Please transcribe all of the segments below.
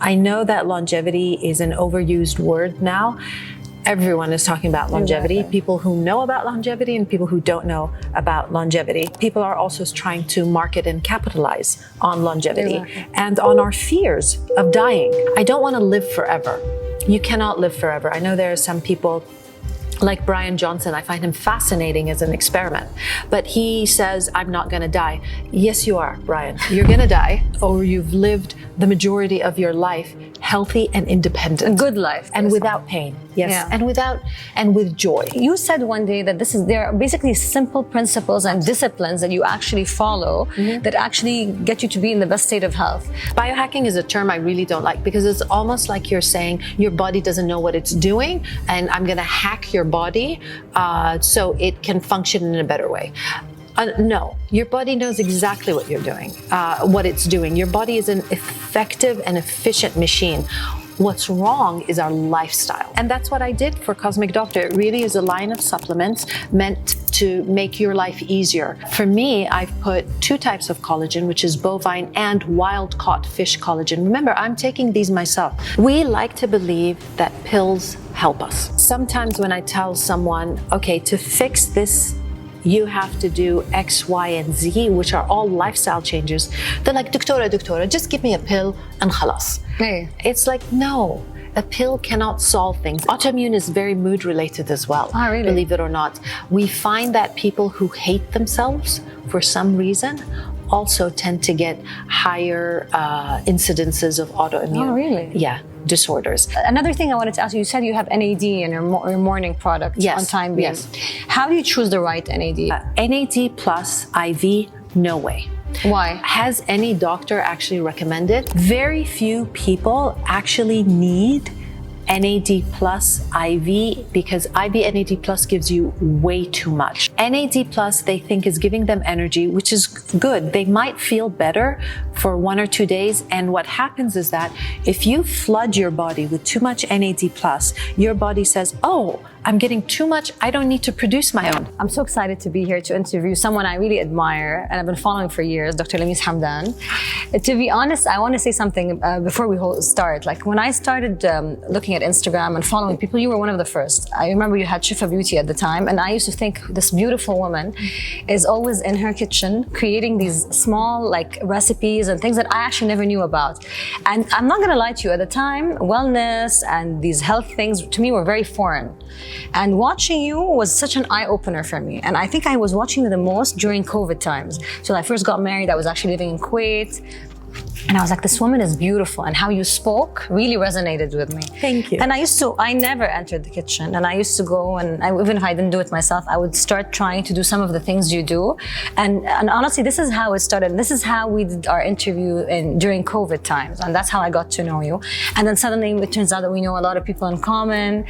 I know that longevity is an overused word now. Everyone is talking about longevity. Exactly. People who know about longevity and people who don't know about longevity. People are also trying to market and capitalize on longevity and on our fears of dying. I don't want to live forever. You cannot live forever. I know there are some people like Brian Johnson. I find him fascinating as an experiment, but he says, I'm not going to die. Yes, you are, Brian. You're going to die, or you've lived the majority of your life healthy and independent. A good life. And without pain. Yes. Yeah. And with joy. You said one day that there are basically simple principles and disciplines that you actually follow that actually get you to be in the best state of health. Biohacking is a term I really don't like because it's almost like you're saying your body doesn't know what it's doing and I'm going to hack your body so it can function in a better way. No, your body knows exactly what you're doing, what it's doing. Your body is an effective and efficient machine. What's wrong is our lifestyle. And that's what I did for Cosmic Doctor. It really is a line of supplements meant to make your life easier. For me, I've put 2 types of collagen, which is bovine and wild-caught fish collagen. Remember, I'm taking these myself. We like to believe that pills help us. Sometimes when I tell someone, okay, to fix this, you have to do X, Y, and Z, which are all lifestyle changes. They're like, doctora, just give me a pill and khalas. Hey. It's like, no, a pill cannot solve things. Autoimmune is very mood related as well. Oh, really? Believe it or not. We find that people who hate themselves for some reason also tend to get higher incidences of autoimmune. Oh, really? Yeah, disorders. Another thing I wanted to ask you said you have NAD in your morning product on time being. Yes. How do you choose the right NAD? NAD plus IV, no way. Why? Has any doctor actually recommended? Very few people actually need NAD plus IV because IV NAD plus gives you way too much. NAD plus they think is giving them energy, which is good. They might feel better for 1 or 2 days. And what happens is that if you flood your body with too much NAD plus, your body says, oh, I'm getting too much. I don't need to produce my own. I'm so excited to be here to interview someone I really admire and I've been following for years, Dr. Hamdan. To be honest, I want to say something before we start. Like when I started looking at Instagram and following people, you were one of the first. I remember you had Shifa Beauty at the time, and I used to think this beautiful woman is always in her kitchen creating these small like recipes and things that I actually never knew about. And I'm not going to lie to you, at the time, wellness and these health things to me were very foreign. And watching you was such an eye-opener for me. And I think I was watching you the most during COVID times. So when I first got married, I was actually living in Kuwait. And I was like, this woman is beautiful. And how you spoke really resonated with me. Thank you. And I never entered the kitchen. And I used to go, and even if I didn't do it myself, I would start trying to do some of the things you do. And honestly, this is how it started. And this is how we did our interview during COVID times. And that's how I got to know you. And then suddenly it turns out that we know a lot of people in common.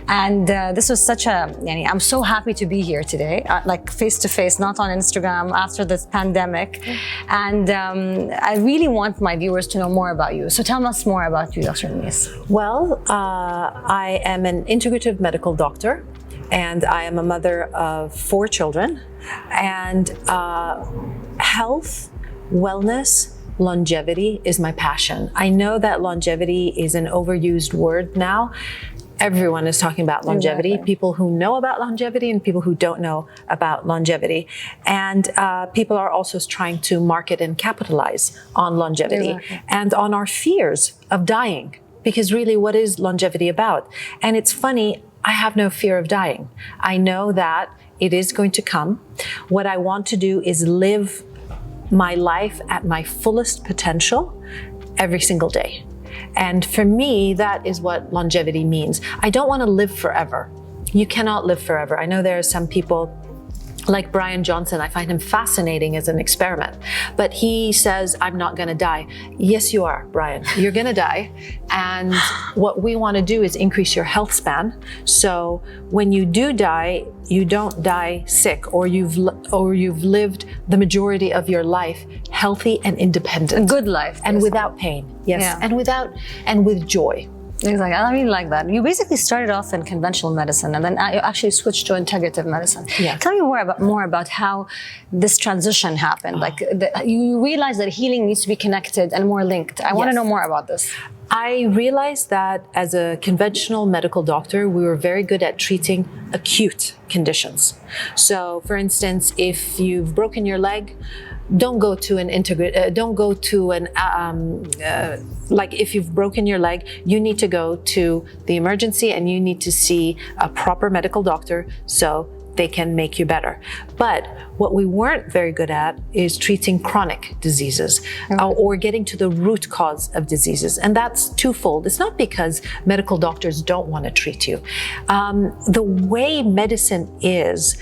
And this was such I'm so happy to be here today, like face to face, not on Instagram after this pandemic. And I really want my viewers to know more about you. So tell us more about you, Dr. Nis. Well, I am an integrative medical doctor and I am a mother of 4 children. And health, wellness, longevity is my passion. I know that longevity is an overused word now. Everyone is talking about longevity. Exactly. People who know about longevity and people who don't know about longevity. And people are also trying to market and capitalize on longevity and on our fears of dying. Because really, what is longevity about? And it's funny, I have no fear of dying. I know that it is going to come. What I want to do is live my life at my fullest potential every single day. And for me, that is what longevity means. I don't want to live forever. You cannot live forever. I know there are some people like Brian Johnson. I find him fascinating as an experiment, but he says, I'm not going to die. Yes, you are, Brian. You're going to die. And what we want to do is increase your health span. So when you do die, you don't die sick, or you've lived the majority of your life healthy and independent. A good life. And without pain. Yes. Yeah. And with joy. Exactly. I really like that. You basically started off in conventional medicine and then you actually switched to integrative medicine. Yeah. Tell me more about how this transition happened. Like you realized that healing needs to be connected and more linked. I want to know more about this. I realized that as a conventional medical doctor, we were very good at treating acute conditions. So, for instance, if you've broken your leg, don't go to an like if you've broken your leg, you need to go to the emergency and you need to see a proper medical doctor so they can make you better. But what we weren't very good at is treating chronic diseases or getting to the root cause of diseases. And that's twofold. It's not because medical doctors don't want to treat you. The way medicine is,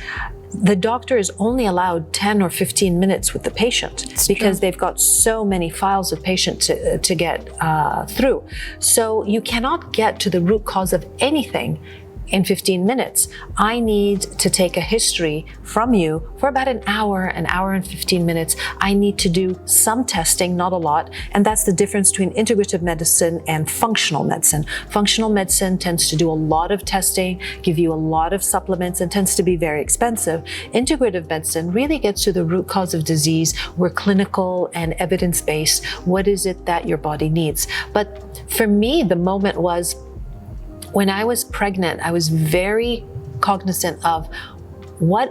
the doctor is only allowed 10 or 15 minutes with the patient because they've got so many files of patients to get through. So you cannot get to the root cause of anything in 15 minutes. I need to take a history from you for about an hour and 15 minutes. I need to do some testing, not a lot. And that's the difference between integrative medicine and functional medicine. Functional medicine tends to do a lot of testing, give you a lot of supplements, and tends to be very expensive. Integrative medicine really gets to the root cause of disease. We're clinical and evidence-based. What is it that your body needs? But for me, the moment was, when I was pregnant, I was very cognizant of what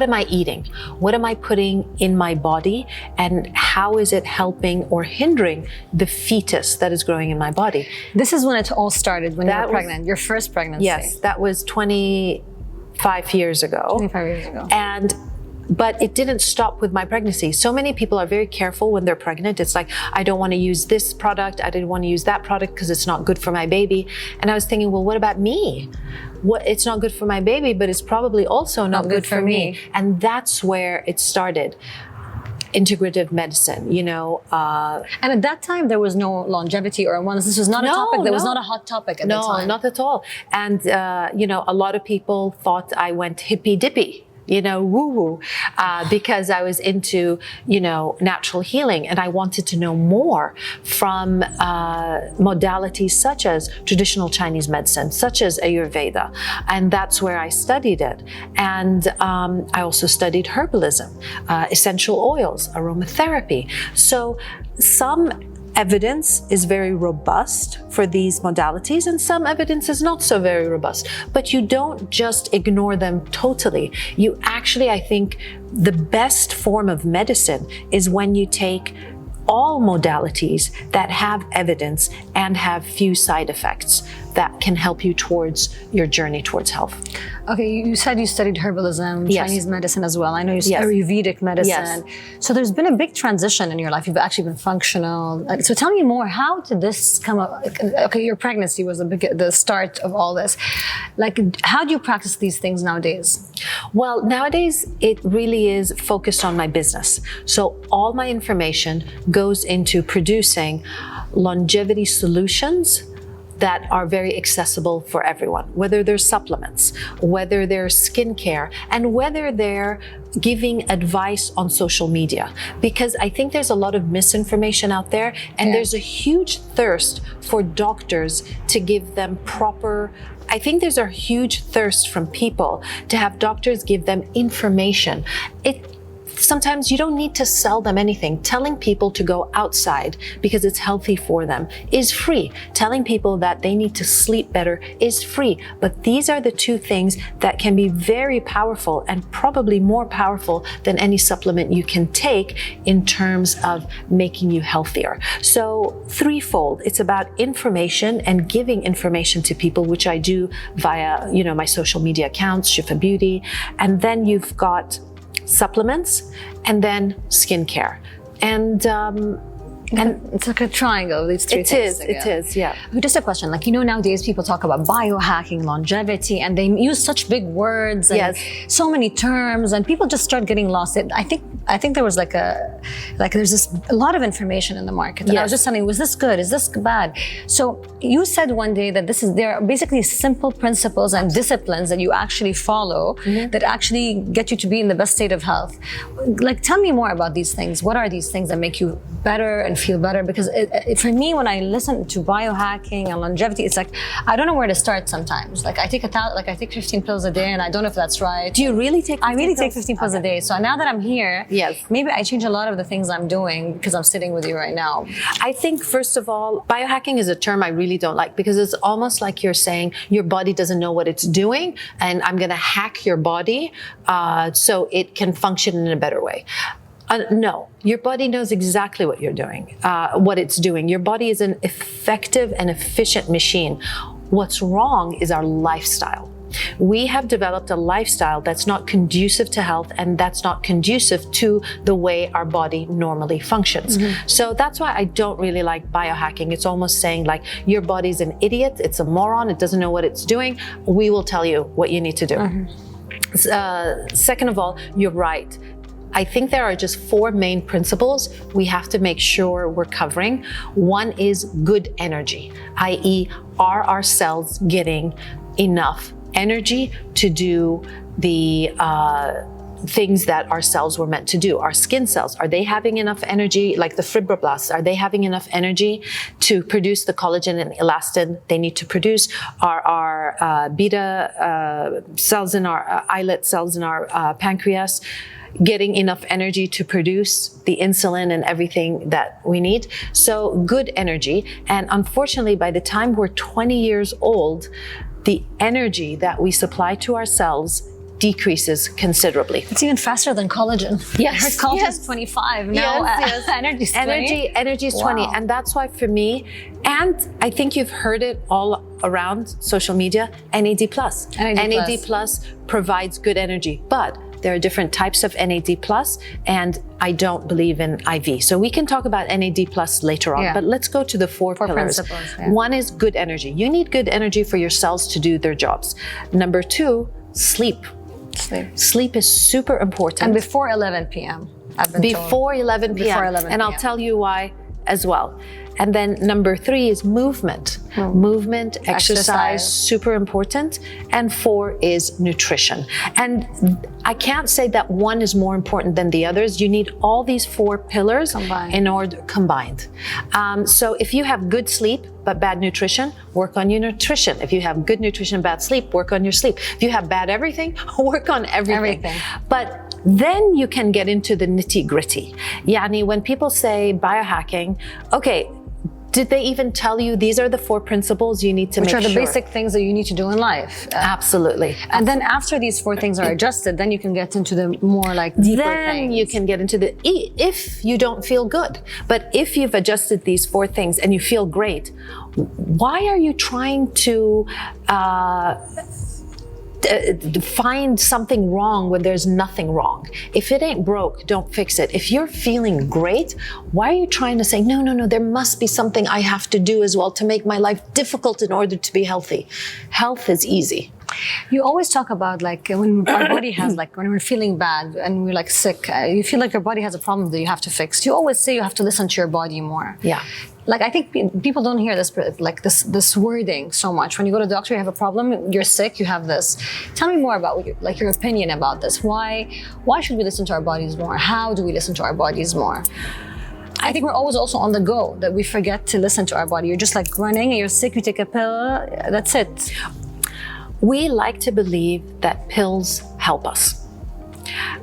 am I eating? What am I putting in my body? And how is it helping or hindering the fetus that is growing in my body? This is when it all started, when you were pregnant, your first pregnancy. Yes, that was 25 years ago. 25 years ago. But it didn't stop with my pregnancy. So many people are very careful when they're pregnant. It's like, I don't want to use this product. I didn't want to use that product because it's not good for my baby. And I was thinking, well, what about me? It's not good for my baby, but it's probably also not good for me. And that's where it started. Integrative medicine, And at that time, there was no longevity or wellness. This was not a topic. That was not a hot topic at the time. No, not at all. And, a lot of people thought I went hippy dippy. Woo-woo, because I was into, natural healing, and I wanted to know more from modalities such as traditional Chinese medicine, such as Ayurveda, and that's where I studied it. And I also studied herbalism, essential oils, aromatherapy. So some evidence is very robust for these modalities, and some evidence is not so very robust. But you don't just ignore them totally. You actually, I think, the best form of medicine is when you take all modalities that have evidence and have few side effects that can help you towards your journey towards health. Okay, you said you studied herbalism, Yes. Chinese medicine as well. I know you studied Ayurvedic medicine. Yes. So there's been a big transition in your life. You've actually been functional. So tell me more, how did this come up? Okay, your pregnancy was the start of all this. Like, how do you practice these things nowadays? Well, nowadays, it really is focused on my business. So all my information goes into producing longevity solutions that are very accessible for everyone, whether they're supplements, whether they're skincare, and whether they're giving advice on social media. Because I think there's a lot of misinformation out there, and there's a huge thirst for doctors to give them I think there's a huge thirst from people to have doctors give them information. Sometimes you don't need to sell them anything. Telling people to go outside because it's healthy for them is free. Telling people that they need to sleep better is free. But these are the two things that can be very powerful, and probably more powerful than any supplement you can take in terms of making you healthier. So threefold. It's about information and giving information to people, which I do via, my social media accounts, Shifa Beauty. And then you've got supplements, and then skincare. And it's like a triangle, these three things together. It is, yeah. Just a question, nowadays people talk about biohacking, longevity, and they use such big words and so many terms, and people just start getting lost. I think there was there's a lot of information in the market. And I was just telling you, was this good? Is this bad? So you said one day that there are basically simple principles and disciplines that you actually follow that actually get you to be in the best state of health. Tell me more about these things. What are these things that make you better and feel better. Because for me, when I listen to biohacking and longevity, it's like I don't know where to start sometimes. Like I take 15 pills a day, and I don't know if that's right. Do you really take 15 I really take pills? 15 pills a day. So now that I'm here, Yes. maybe I change a lot of the things I'm doing because I'm sitting with you right now. I think, first of all, biohacking is a term I really don't like, because it's almost like you're saying your body doesn't know what it's doing, and I'm going to hack your body so it can function in a better way. No, your body knows exactly what you're doing, what it's doing. Your body is an effective and efficient machine. What's wrong is our lifestyle. We have developed a lifestyle that's not conducive to health, and that's not conducive to the way our body normally functions. So that's why I don't really like biohacking. It's almost saying like your body's an idiot, it's a moron, it doesn't know what it's doing. We will tell you what you need to do. Second of all, you're right. I think there are just 4 main principles we have to make sure we're covering. One is good energy, i.e., are our cells getting enough energy to do the things that our cells were meant to do? Our skin cells, are they having enough energy? Like the fibroblasts, are they having enough energy to produce the collagen and elastin they need to produce? Are our beta cells in our islet cells in our pancreas getting enough energy to produce the insulin and everything that we need? So good energy. And unfortunately, by the time we're 20 years old, the energy that we supply to our cells decreases considerably. It's even faster than collagen. Yes, I heard collagen yes. is 25. Now energy is 20. Energy is 20. Wow. And that's why for me, and I think you've heard it all around social media, NAD+. NAD+ provides good energy, but there are different types of NAD+, and I don't believe in IV. So we can talk about NAD+ later on, but let's go to the 4 pillars. One is good energy. You need good energy for your cells to do their jobs. Number 2, sleep. Sleep is super important. And before 11 p.m. I've been told. Before 11 p.m. Before 11 And I'll p.m. tell you why as well. And then number 3 is movement. Movement, exercise, super important. And 4 is nutrition. And I can't say that one is more important than the others. You need all these 4 pillars combined. So if you have good sleep but bad nutrition, work on your nutrition. If you have good nutrition, bad sleep, work on your sleep. If you have bad everything, work on everything. But then you can get into the nitty gritty. Yani, when people say biohacking, okay, did they even tell you these are the 4 principles you need to make sure? Which are the basic things that you need to do in life. Absolutely. And then after these 4 things are adjusted, then you can get into the more like deeper then things. You can get into the, if you don't feel good. But if you've adjusted these 4 things and you feel great, why are you trying to find something wrong when there's nothing wrong? If it ain't broke, don't fix it. If you're feeling great, why are you trying to say, no, there must be something I have to do as well to make my life difficult in order to be healthy? Health is easy. You always talk about like when our body has like, when we're feeling bad and we're like sick, you feel like your body has a problem that you have to fix. You always say you have to listen to your body more. Yeah. Like I think people don't hear this, like this wording so much. When you go to the doctor, you have a problem, you're sick, you have this. Tell me more about like your opinion about this. Why should we listen to our bodies more? How do we listen to our bodies more? I think we're always also on the go, that we forget to listen to our body. You're just like running and you're sick, you take a pill, that's it. We like to believe that pills help us.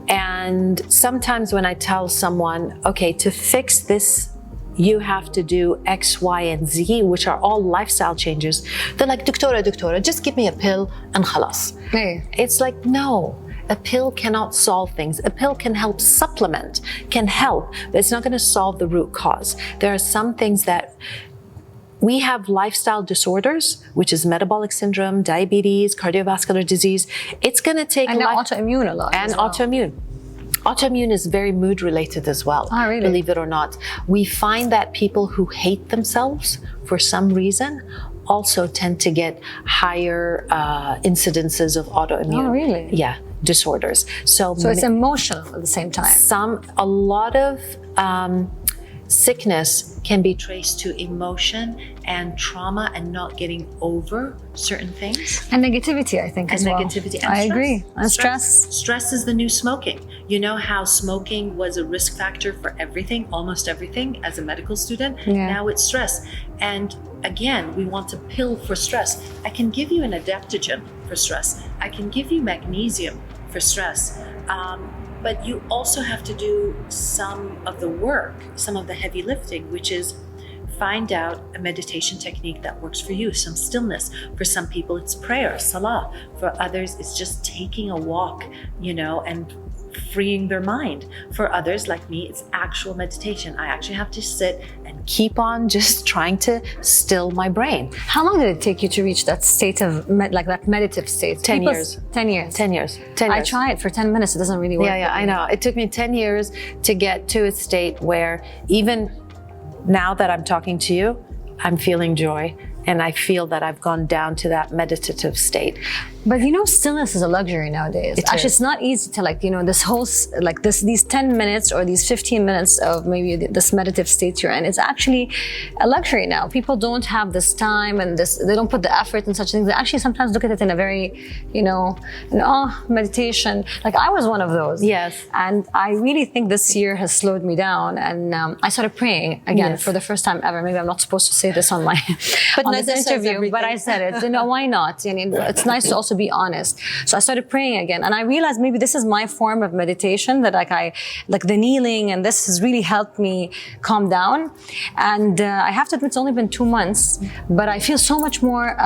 And sometimes when I tell someone, okay, to fix this, you have to do X, Y, and Z, which are all lifestyle changes. They're like, Doctora, just give me a pill and khalas. Hey. It's like, no, a pill cannot solve things. A pill can help supplement, can help, but it's not going to solve the root cause. There are some things that we have lifestyle disorders, which is metabolic syndrome, diabetes, cardiovascular disease. It's going to take and now autoimmune a lot. And autoimmune. Autoimmune is very mood related as well, really? Believe it or not. We find that people who hate themselves for some reason also tend to get higher incidences of autoimmune disorders. So it's emotional at the same time. A lot of sickness can be traced to emotion and trauma and not getting over certain things. And negativity, I think, And as well. negativity and I stress. agree. And stress. Stress is the new smoking. You know how smoking was a risk factor for everything, almost everything, as a medical student? Yeah. Now it's stress. And again, we want to pill for stress. I can give you an adaptogen for stress. I can give you magnesium for stress. But you also have to do some of the work, some of the heavy lifting, which is find out a meditation technique that works for you, some stillness. For some people, it's prayer, salah. For others, it's just taking a walk, and freeing their mind. For others, like me, it's actual meditation. I actually have to sit and keep on just trying to still my brain. How long did it take you to reach that state of, that meditative state? 10 years. 10 years. 10 years. 10 years. I try it for 10 minutes. It doesn't really work. Yeah, I know. It took me 10 years to get to a state where even now that I'm talking to you, I'm feeling joy. And I feel that I've gone down to that meditative state. But stillness is a luxury nowadays. Actually, it's not easy to this whole, these 10 minutes or these 15 minutes of maybe this meditative state you're in. It's actually a luxury now. People don't have this time and they don't put the effort in such things. They actually sometimes look at it in a very, meditation. Like I was one of those. Yes. And I really think this year has slowed me down. And I started praying again for the first time ever. Maybe I'm not supposed to say this on my on this interview, but I said it. Why not? It's nice to also be honest. So I started praying again, and I realized maybe this is my form of meditation. That like the kneeling, and this has really helped me calm down. And I have to admit, it's only been 2 months, but I feel so much more.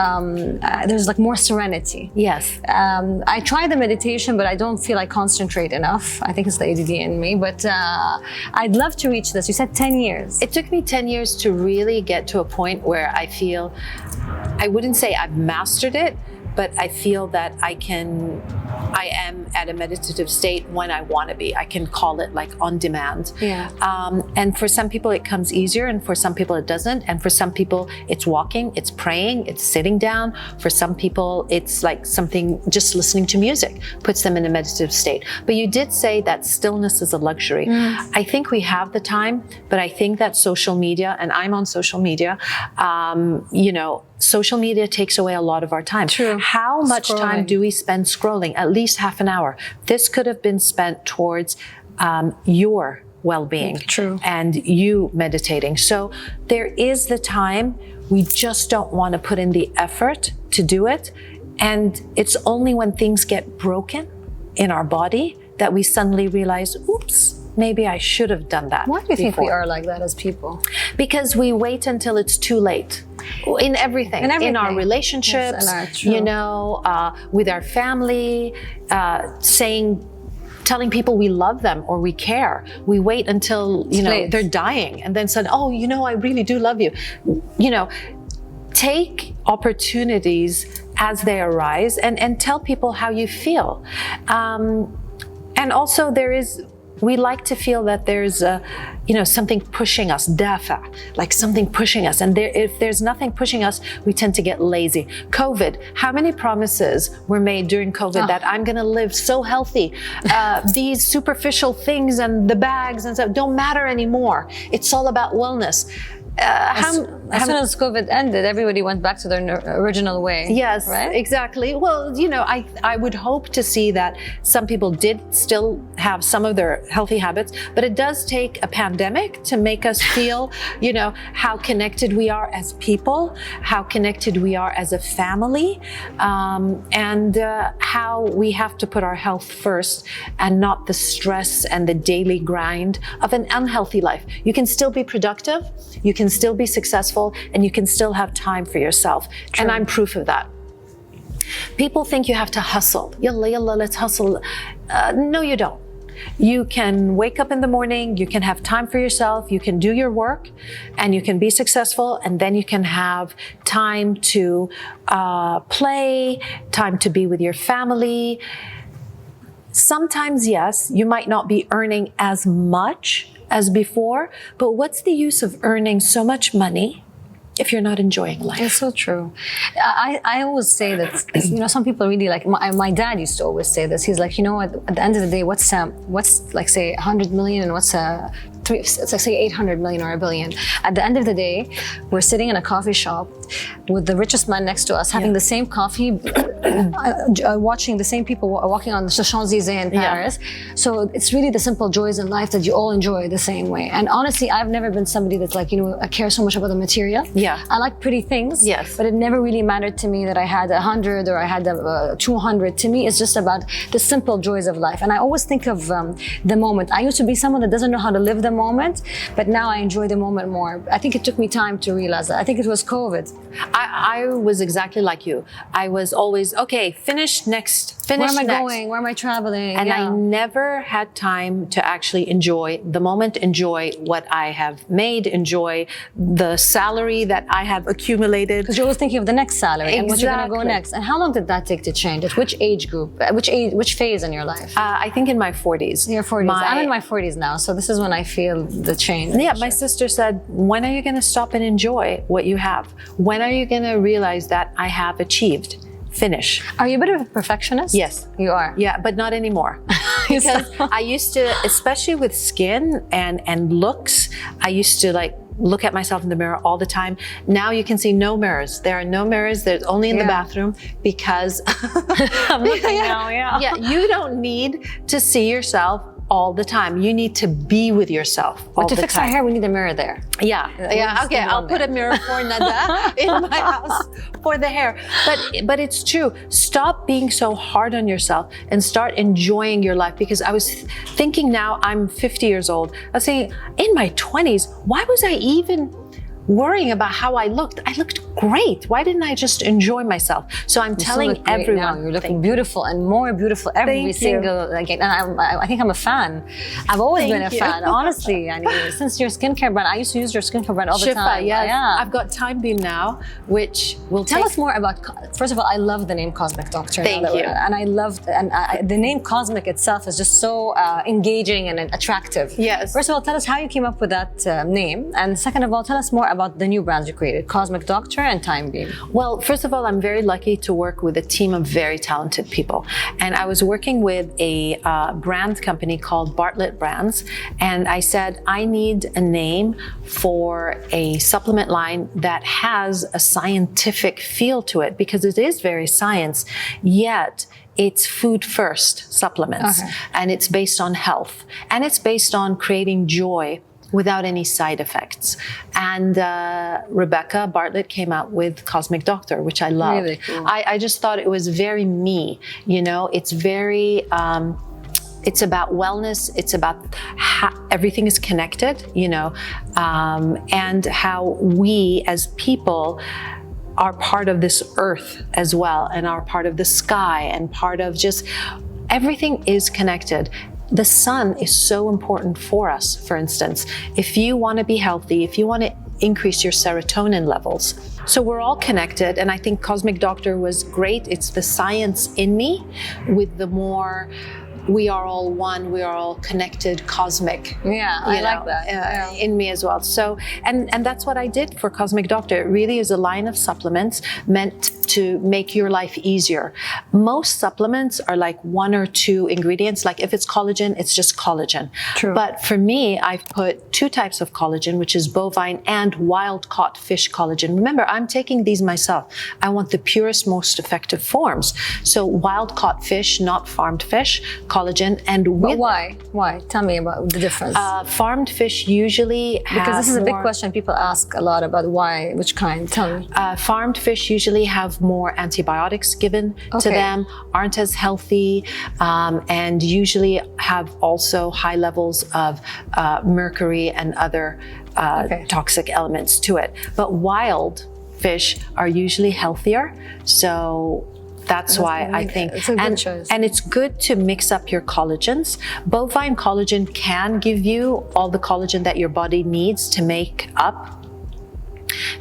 There's more serenity. Yes. I try the meditation, but I don't feel I concentrate enough. I think it's the ADD in me. But I'd love to reach this. You said 10 years. It took me 10 years to really get to a point where I feel, I wouldn't say I've mastered it, but I feel that I am at a meditative state when I want to be. I can call it like on demand. Yeah. And for some people it comes easier, and for some people it doesn't. And for some people it's walking, it's praying, it's sitting down. For some people it's like something, just listening to music puts them in a meditative state. But you did say that stillness is a luxury. I think we have the time, but I think that social media, and I'm on social media, social media takes away a lot of our time. True. How much time do we spend scrolling? At least half an hour. This could have been spent towards your well-being. True. And you meditating. So there is the time. We just don't want to put in the effort to do it. And it's only when things get broken in our body that we suddenly realize, oops, maybe I should have done that. Why do you think we are like that as people? Because we wait until it's too late. In everything. In our relationships, with our family, telling people we love them or we care. We wait until, they're dying and then said, I really do love you. Take opportunities as they arise and tell people how you feel. And also we like to feel that there's something pushing us, dafa, like something pushing us. And if there's nothing pushing us, we tend to get lazy. COVID, how many promises were made during COVID that I'm going to live so healthy? These superficial things and the bags and stuff don't matter anymore. It's all about wellness. As soon as COVID ended, everybody went back to their original way. Yes, right? Exactly. Well, I would hope to see that some people did still have some of their healthy habits, but it does take a pandemic to make us feel, how connected we are as people, how connected we are as a family, and how we have to put our health first and not the stress and the daily grind of an unhealthy life. You can still be productive, you can still be successful, and you can still have time for yourself. True. And I'm proof of that. People think you have to hustle. Yalla, let's hustle. No, you don't. You can wake up in the morning, you can have time for yourself, you can do your work, and you can be successful, and then you can have time to play, time to be with your family. Sometimes, yes, you might not be earning as much as before, but what's the use of earning so much money if you're not enjoying life? It's so true. I always say that, some people really like, my dad used to always say this. He's like, at the end of the day, what's like say 100 million and what's let's say 800 million or a billion. At the end of the day, we're sitting in a coffee shop with the richest man next to us, having the same coffee, watching the same people walking on the Champs-Élysées in Paris. So it's really the simple joys in life that you all enjoy the same way. And honestly, I've never been somebody that's like, I care so much about the material. Yeah. I like pretty things. Yes. But it never really mattered to me that I had 100 or I had 200. To me, it's just about the simple joys of life. And I always think of the moment. I used to be someone that doesn't know how to live the moment, but now I enjoy the moment more. I think it took me time to realize that. I think it was COVID. I was exactly like you. I was always, okay, finish next. Where am I going? Where am I traveling? And I never had time to actually enjoy the moment, enjoy what I have made, enjoy the salary that I have accumulated. Because you're always thinking of the next salary and what you're going to go next. And how long did that take to change? At which age group? Which phase in your life? I think in my 40s. Your 40s. I'm in my 40s now, so this is when I feel the change. Yeah, my sister said, when are you going to stop and enjoy what you have? When are you going to realize that I have achieved? Finish. Are you a bit of a perfectionist? Yes. You are? Yeah, but not anymore. Because I used to, especially with skin and looks, I used to like look at myself in the mirror all the time. Now you can see no mirrors. There are no mirrors. There's only in the bathroom because I'm looking now, yeah, you don't need to see yourself all the time. You need to be with yourself all the time. To fix our hair, we need a mirror there. Yeah. Okay, I'll put a mirror for Nada in my house for the hair. But it's true. Stop being so hard on yourself and start enjoying your life. Because I was thinking, now I'm 50 years old. I was saying, in my 20s, why was I even worrying about how I looked? I looked great. Why didn't I just enjoy myself? So I'm telling everyone. Now. You're looking beautiful and more beautiful every single. And I think I'm a fan. I've always been a fan, honestly. I mean, since your skincare brand, I used to use your skincare brand all the time. Yes. Yeah. I've got Time Beam now, which will tell us more about. First of all, I love the name Cosmic Doctor. Thank you. And I love the name Cosmic itself is just so engaging and attractive. Yes. First of all, tell us how you came up with that name, and second of all, tell us more about the new brands you created, Cosmic Doctor and Time Beam. Well, first of all, I'm very lucky to work with a team of very talented people. And I was working with a brand company called Bartlett Brands. And I said, I need a name for a supplement line that has a scientific feel to it, because it is very science, yet it's food first supplements. Okay. And it's based on health. And it's based on creating joy without any side effects. And Rebecca Bartlett came out with Cosmic Doctor, which I love. Really cool. I just thought it was very me, it's very, it's about wellness. It's about how everything is connected, and how we as people are part of this earth as well, and are part of the sky, and part of just everything is connected. The sun is so important for us, for instance. If you want to be healthy, if you want to increase your serotonin levels. So we're all connected, and I think Cosmic Doctor was great. It's the science in me with the more we are all one, we are all connected, cosmic. Yeah, I like that. In me as well. So, and that's what I did for Cosmic Doctor. It really is a line of supplements meant to make your life easier. Most supplements are like 1 or 2 ingredients. Like if it's collagen, it's just collagen. True. But for me, I've put 2 types of collagen, which is bovine and wild-caught fish collagen. Remember, I'm taking these myself. I want the purest, most effective forms. So wild-caught fish, not farmed fish, collagen, and with... But why? Why? Tell me about the difference. Farmed fish usually have Because this is a big question people ask a lot about why, which kind. Tell me. Farmed fish usually have more antibiotics given to them, aren't as healthy, and usually have also high levels of mercury and other toxic elements to it. But wild fish are usually healthier, so that's why I think, it's a good choice. And it's good to mix up your collagens. Bovine collagen can give you all the collagen that your body needs to make up.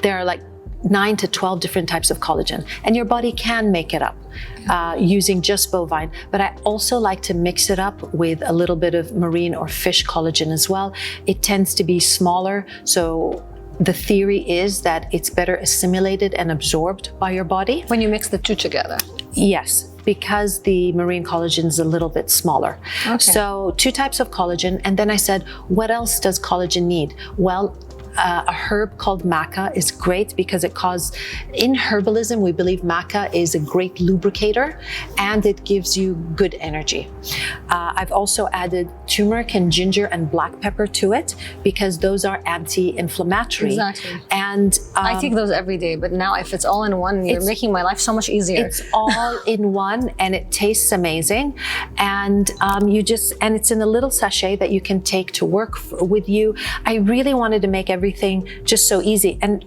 There are like 9 to 12 different types of collagen, and your body can make it up using just bovine. But I also like to mix it up with a little bit of marine or fish collagen as well. It tends to be smaller, so the theory is that it's better assimilated and absorbed by your body. When you mix the two together. Yes. because the marine collagen is a little bit smaller. Okay. So 2 types of collagen. And then I said, what else does collagen need? Well, a herb called maca is great because in herbalism, we believe maca is a great lubricator and it gives you good energy. I've also added turmeric and ginger and black pepper to it because those are anti-inflammatory. Exactly. And I take those every day, but now if it's all in one, you're making my life so much easier. It's all in one and it tastes amazing. And and it's in a little sachet that you can take to work with you. I really wanted to make everything just so easy. And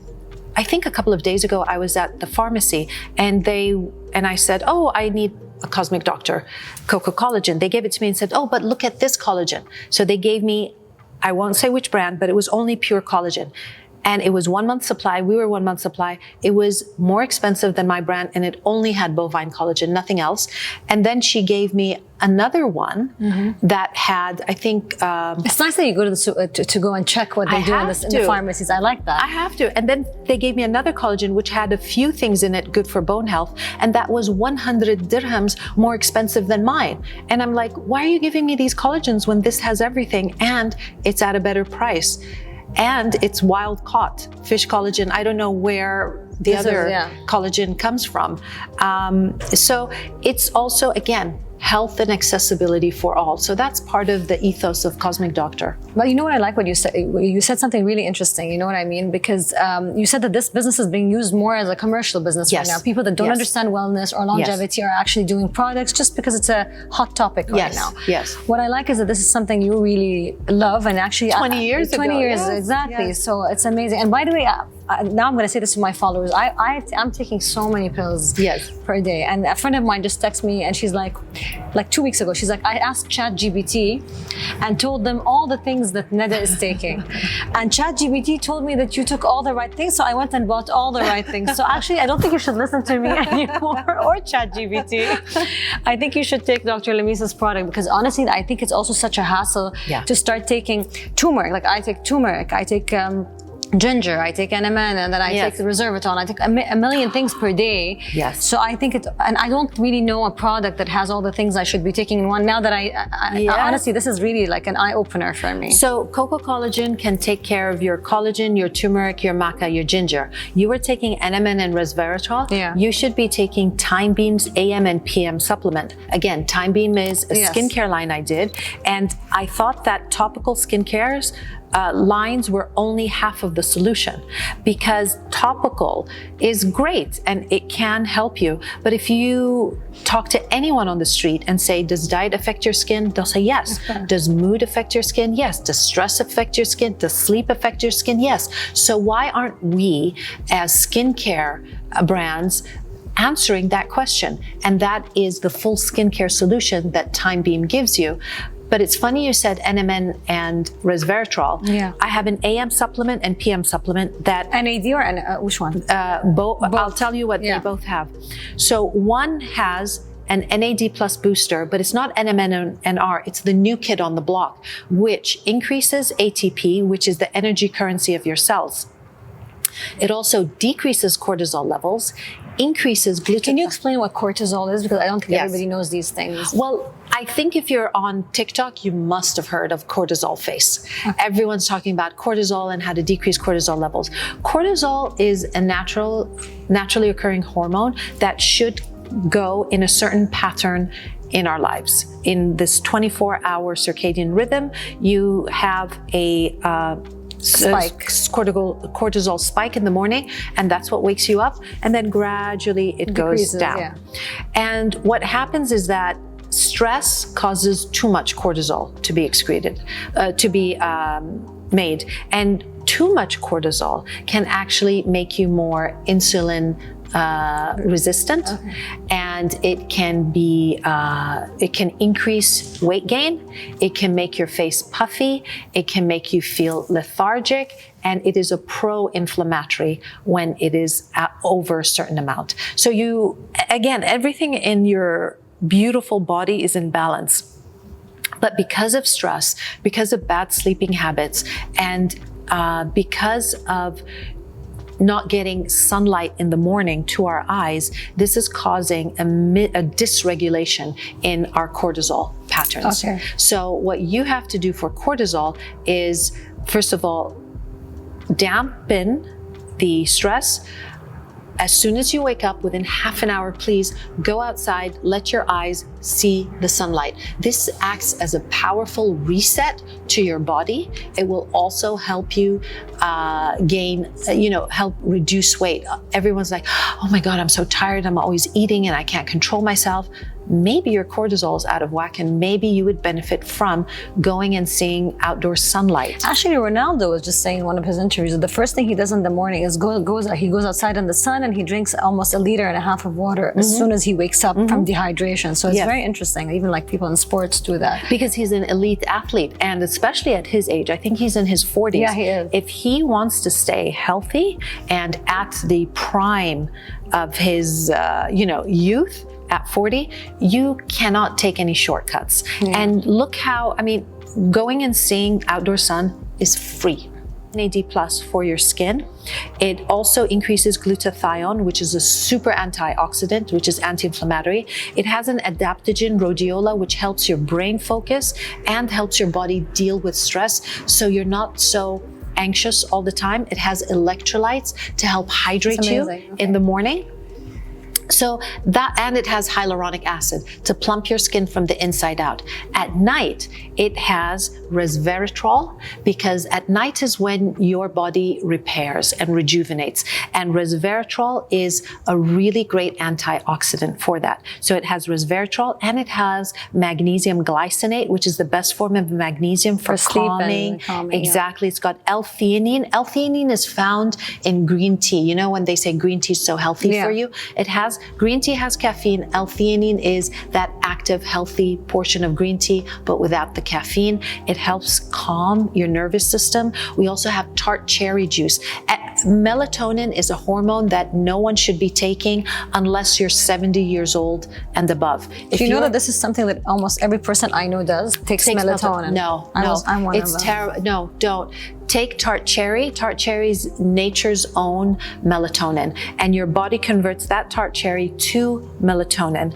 I think a couple of days ago, I was at the pharmacy and I said, oh, I need a Cosmic Doctor Cocoa Collagen. They gave it to me and said, oh, but look at this collagen. So they gave me, I won't say which brand, but it was only pure collagen. And it was 1 month supply. We were 1 month supply. It was more expensive than my brand and it only had bovine collagen, nothing else. And then she gave me another one that had, I think... it's nice that you go to go and check what they do in the pharmacies. I like that. I have to. And then they gave me another collagen which had a few things in it good for bone health. And that was 100 dirhams more expensive than mine. And I'm like, why are you giving me these collagens when this has everything and it's at a better price? And it's wild caught fish collagen. I don't know where the other collagen comes from. So it's also, again, health and accessibility for all. So that's part of the ethos of Cosmic Doctor. But you know what I like what you said? You said something really interesting. You know what I mean? Because you said that this business is being used more as a commercial business right now. People that don't understand wellness or longevity are actually doing products just because it's a hot topic right now. Yes. What I like is that this is something you really love and actually 20 years ago. 20 years, exactly. So it's amazing. And by the way, now I'm going to say this to my followers. I'm taking so many pills per day. And a friend of mine just texted me and she's like 2 weeks ago, she's like, I asked ChatGPT and told them all the things that Nada is taking. And ChatGPT told me that you took all the right things. So I went and bought all the right things. So actually, I don't think you should listen to me anymore or ChatGPT. I think you should take Dr. Lamisa's product because honestly, I think it's also such a hassle to start taking turmeric. Like I take turmeric, I take ginger, I take NMN, and then I take the resveratrol. I take a million things per day. Yes. So I think and I don't really know a product that has all the things I should be taking in one. Now that I honestly, this is really like an eye opener for me. So Cocoa Collagen can take care of your collagen, your turmeric, your maca, your ginger. You were taking NMN and resveratrol. Yeah. You should be taking Time Beam's AM and PM supplement. Again, Time Beam is a skincare line I did, and I thought that topical skincares lines were only half of the solution because topical is great and it can help you. But if you talk to anyone on the street and say, does diet affect your skin? They'll say yes. Okay. Does mood affect your skin? Yes. Does stress affect your skin? Does sleep affect your skin? Yes. So why aren't we as skincare brands answering that question? And that is the full skincare solution that Time Beam gives you. But it's funny you said NMN and resveratrol. Yeah. I have an AM supplement and PM supplement that... NAD or which one? Both. I'll tell you what they both have. So one has an NAD plus booster, but it's not NMN and R, it's the new kid on the block, which increases ATP, which is the energy currency of your cells. It also decreases cortisol levels, increases glutathione. Can you explain what cortisol is? Because I don't think everybody knows these things. Well, I think if you're on TikTok, you must have heard of cortisol face. Okay. Everyone's talking about cortisol and how to decrease cortisol levels. Cortisol is a naturally occurring hormone that should go in a certain pattern in our lives. In this 24-hour circadian rhythm, you have a cortisol spike in the morning, and that's what wakes you up, and then gradually it goes down. Yeah. And what happens is that stress causes too much cortisol to be excreted, to be made, and too much cortisol can actually make you more insulin resistant, and it can be it can increase weight gain, it can make your face puffy, it can make you feel lethargic, and it is a pro-inflammatory when it is over a certain amount. So you, again, everything in your beautiful body is in balance, but because of stress, because of bad sleeping habits, and because of not getting sunlight in the morning to our eyes, this is causing a dysregulation in our cortisol patterns. Okay. So what you have to do for cortisol is, first of all, dampen the stress. As soon as you wake up, within half an hour, please go outside, let your eyes see the sunlight. This acts as a powerful reset to your body. It will also help you help reduce weight. Everyone's like, oh my God, I'm so tired. I'm always eating and I can't control myself. Maybe your cortisol is out of whack and maybe you would benefit from going and seeing outdoor sunlight. Actually, Ronaldo was just saying in one of his interviews that the first thing he does in the morning is he goes outside in the sun and he drinks almost 1.5 liters of water as soon as he wakes up from dehydration. So it's very interesting. Even like people in sports do that. Because he's an elite athlete, and especially at his age, I think he's in his 40s. Yeah, he is. If he wants to stay healthy and at the prime of his youth, at 40, you cannot take any shortcuts. And look how, going and seeing outdoor sun is free. NAD plus for your skin. It also increases glutathione, which is a super antioxidant, which is anti-inflammatory. It has an adaptogen, rhodiola, which helps your brain focus and helps your body deal with stress, so you're not so anxious all the time. It has electrolytes to help hydrate you in the morning. So that, and it has hyaluronic acid to plump your skin from the inside out. At night, it has resveratrol, because at night is when your body repairs and rejuvenates. And resveratrol is a really great antioxidant for that. So it has resveratrol and it has magnesium glycinate, which is the best form of magnesium for calming. Exactly. It's got L-theanine. L-theanine is found in green tea. You know, when they say green tea is so healthy for you, it has green tea has caffeine. L-theanine is that active, healthy portion of green tea, but without the caffeine. It helps calm your nervous system. We also have tart cherry juice. Melatonin is a hormone that no one should be taking unless you're 70 years old and above. If you know that this is something that almost every person I know takes melatonin. No, I'm one it's terrible. No, don't. Take tart cherry. Tart cherry is nature's own melatonin, and your body converts that tart cherry to melatonin.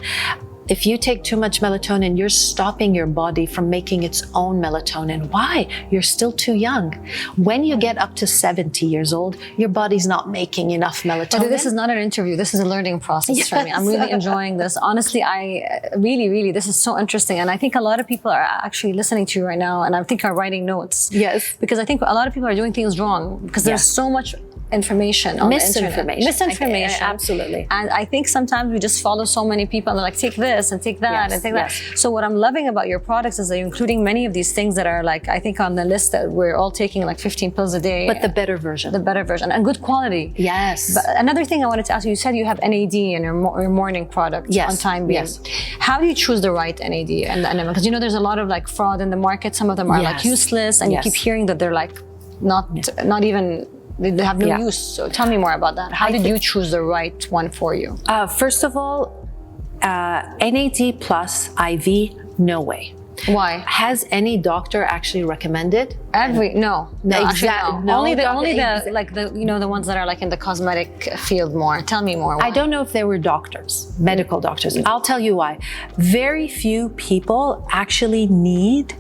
If you take too much melatonin, you're stopping your body from making its own melatonin. Why? You're still too young. When you get up to 70 years old, your body's not making enough melatonin. But this is not an interview. This is a learning process for me. I'm really enjoying this. Honestly, really, this is so interesting. And I think a lot of people are actually listening to you right now, and I think are writing notes. Yes. Because I think a lot of people are doing things wrong because there's so much information on misinformation. Absolutely. And I think sometimes we just follow so many people and they're like, take this and take that and take that. So what I'm loving about your products is that you're including many of these things that are like, I think on the list that we're all taking like 15 pills a day. But the better version. The better version and good quality. Yes. But another thing I wanted to ask you said you have NAD in your morning product on time being. Yes. How do you choose the right NAD? Because you know there's a lot of like fraud in the market. Some of them are like useless, and you keep hearing that they're like not even. They have no use. So tell me more about that. How did you choose the right one for you? First of all, NAD plus IV, no way. Why? Has any doctor actually recommended? No, exactly. No. Only the ones that are like in the cosmetic field more. Tell me more. Why? I don't know if they were doctors, medical doctors. I'll tell you why. Very few people actually need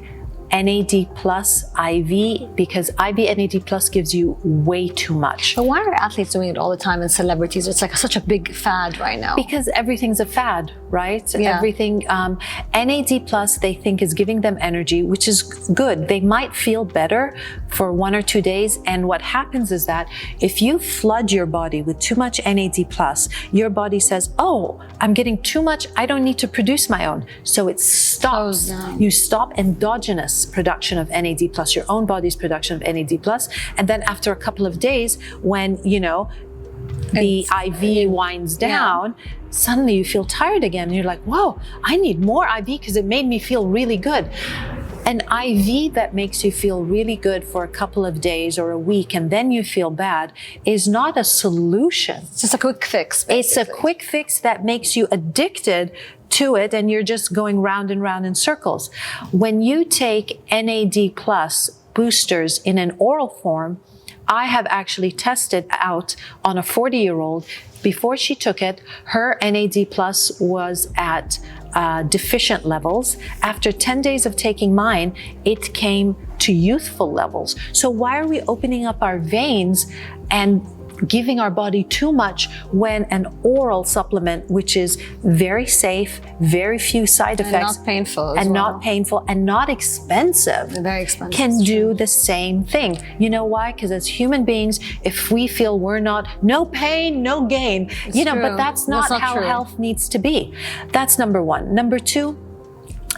NAD plus IV, because IV NAD plus gives you way too much. But why are athletes doing it all the time and celebrities? It's like such a big fad right now. Because everything's a fad, right? Everything, NAD plus they think is giving them energy, which is good. They might feel better for 1 or 2 days. And what happens is that if you flood your body with too much NAD plus, your body says, oh, I'm getting too much. I don't need to produce my own. So it stops. You stop endogenous production of NAD plus, your own body's production of NAD plus, and then after a couple of days, when the IV winds down, suddenly you feel tired again, and you're like, whoa, I need more IV because it made me feel really good. An IV that makes you feel really good for a couple of days or a week and then you feel bad is not a solution. It's just a quick fix, basically. It's a quick fix that makes you addicted to it, and you're just going round and round in circles. When you take NAD plus boosters in an oral form, I have actually tested out on a 40-year-old. Before she took it, her NAD plus was at deficient levels. After 10 days of taking mine, it came to youthful levels. So why are we opening up our veins and giving our body too much when an oral supplement, which is very safe, very few side effects, and not painful, not painful, and not expensive, very expensive, can do the same thing? You know why? Because as human beings, if we feel we're not, no pain, no gain, but that's not how true. Health needs to be. That's number one. Number two,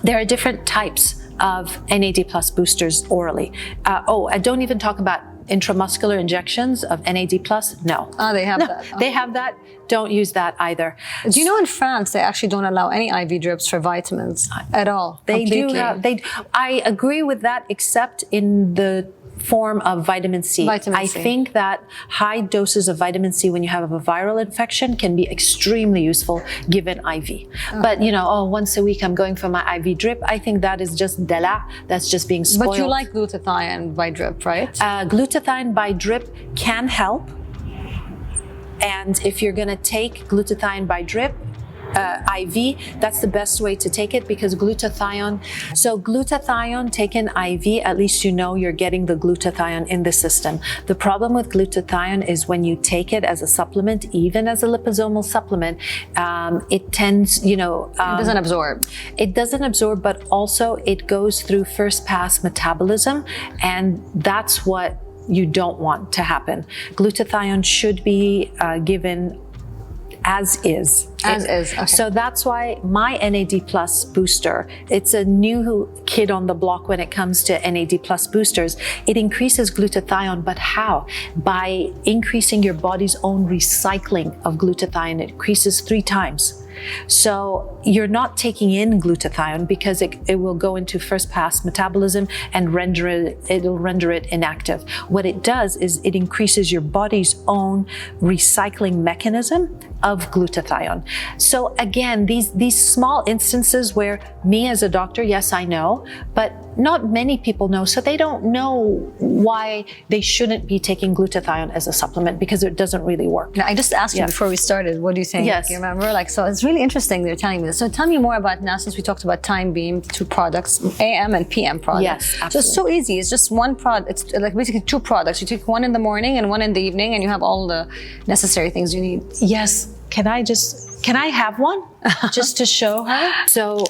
there are different types of NAD plus boosters orally. I don't even talk about intramuscular injections of NAD plus. No. They have that. They have that. Don't use that either. Do you know in France they actually don't allow any IV drips for vitamins at all? They completely. do have. I agree with that, except in the form of vitamin C. I think that high doses of vitamin C when you have a viral infection can be extremely useful given IV. But once a week I'm going for my IV drip. I think that is just dala. That's just being spoiled. But you like glutathione by drip, right? Glutathione by drip can help. And if you're going to take glutathione by drip, IV, that's the best way to take it, because glutathione taken IV, at least you're getting the glutathione in the system. The problem with glutathione is when you take it as a supplement, even as a liposomal supplement, it tends, it doesn't absorb. It doesn't absorb, but also it goes through first pass metabolism, and that's what you don't want to happen. Glutathione should be given as is. Okay. So that's why my NAD plus booster, it's a new kid on the block when it comes to NAD plus boosters. It increases glutathione, but how? By increasing your body's own recycling of glutathione. It increases 3 times. So you're not taking in glutathione because it will go into first pass metabolism and it'll render it inactive. What it does is it increases your body's own recycling mechanism of glutathione. So again, these small instances where me as a doctor, yes, I know, but not many people know, so they don't know why they shouldn't be taking glutathione as a supplement, because it doesn't really work. Now, I just asked you before we started, what do you think? Yes. You remember? So it's really interesting they're telling me this. So tell me more about, now since we talked about Time Beam, 2 products, AM and PM products. Yes, absolutely. So it's so easy. It's just one product. It's like basically 2 products. You take one in the morning and one in the evening, and you have all the necessary things you need. Yes. Can I have one just to show her? So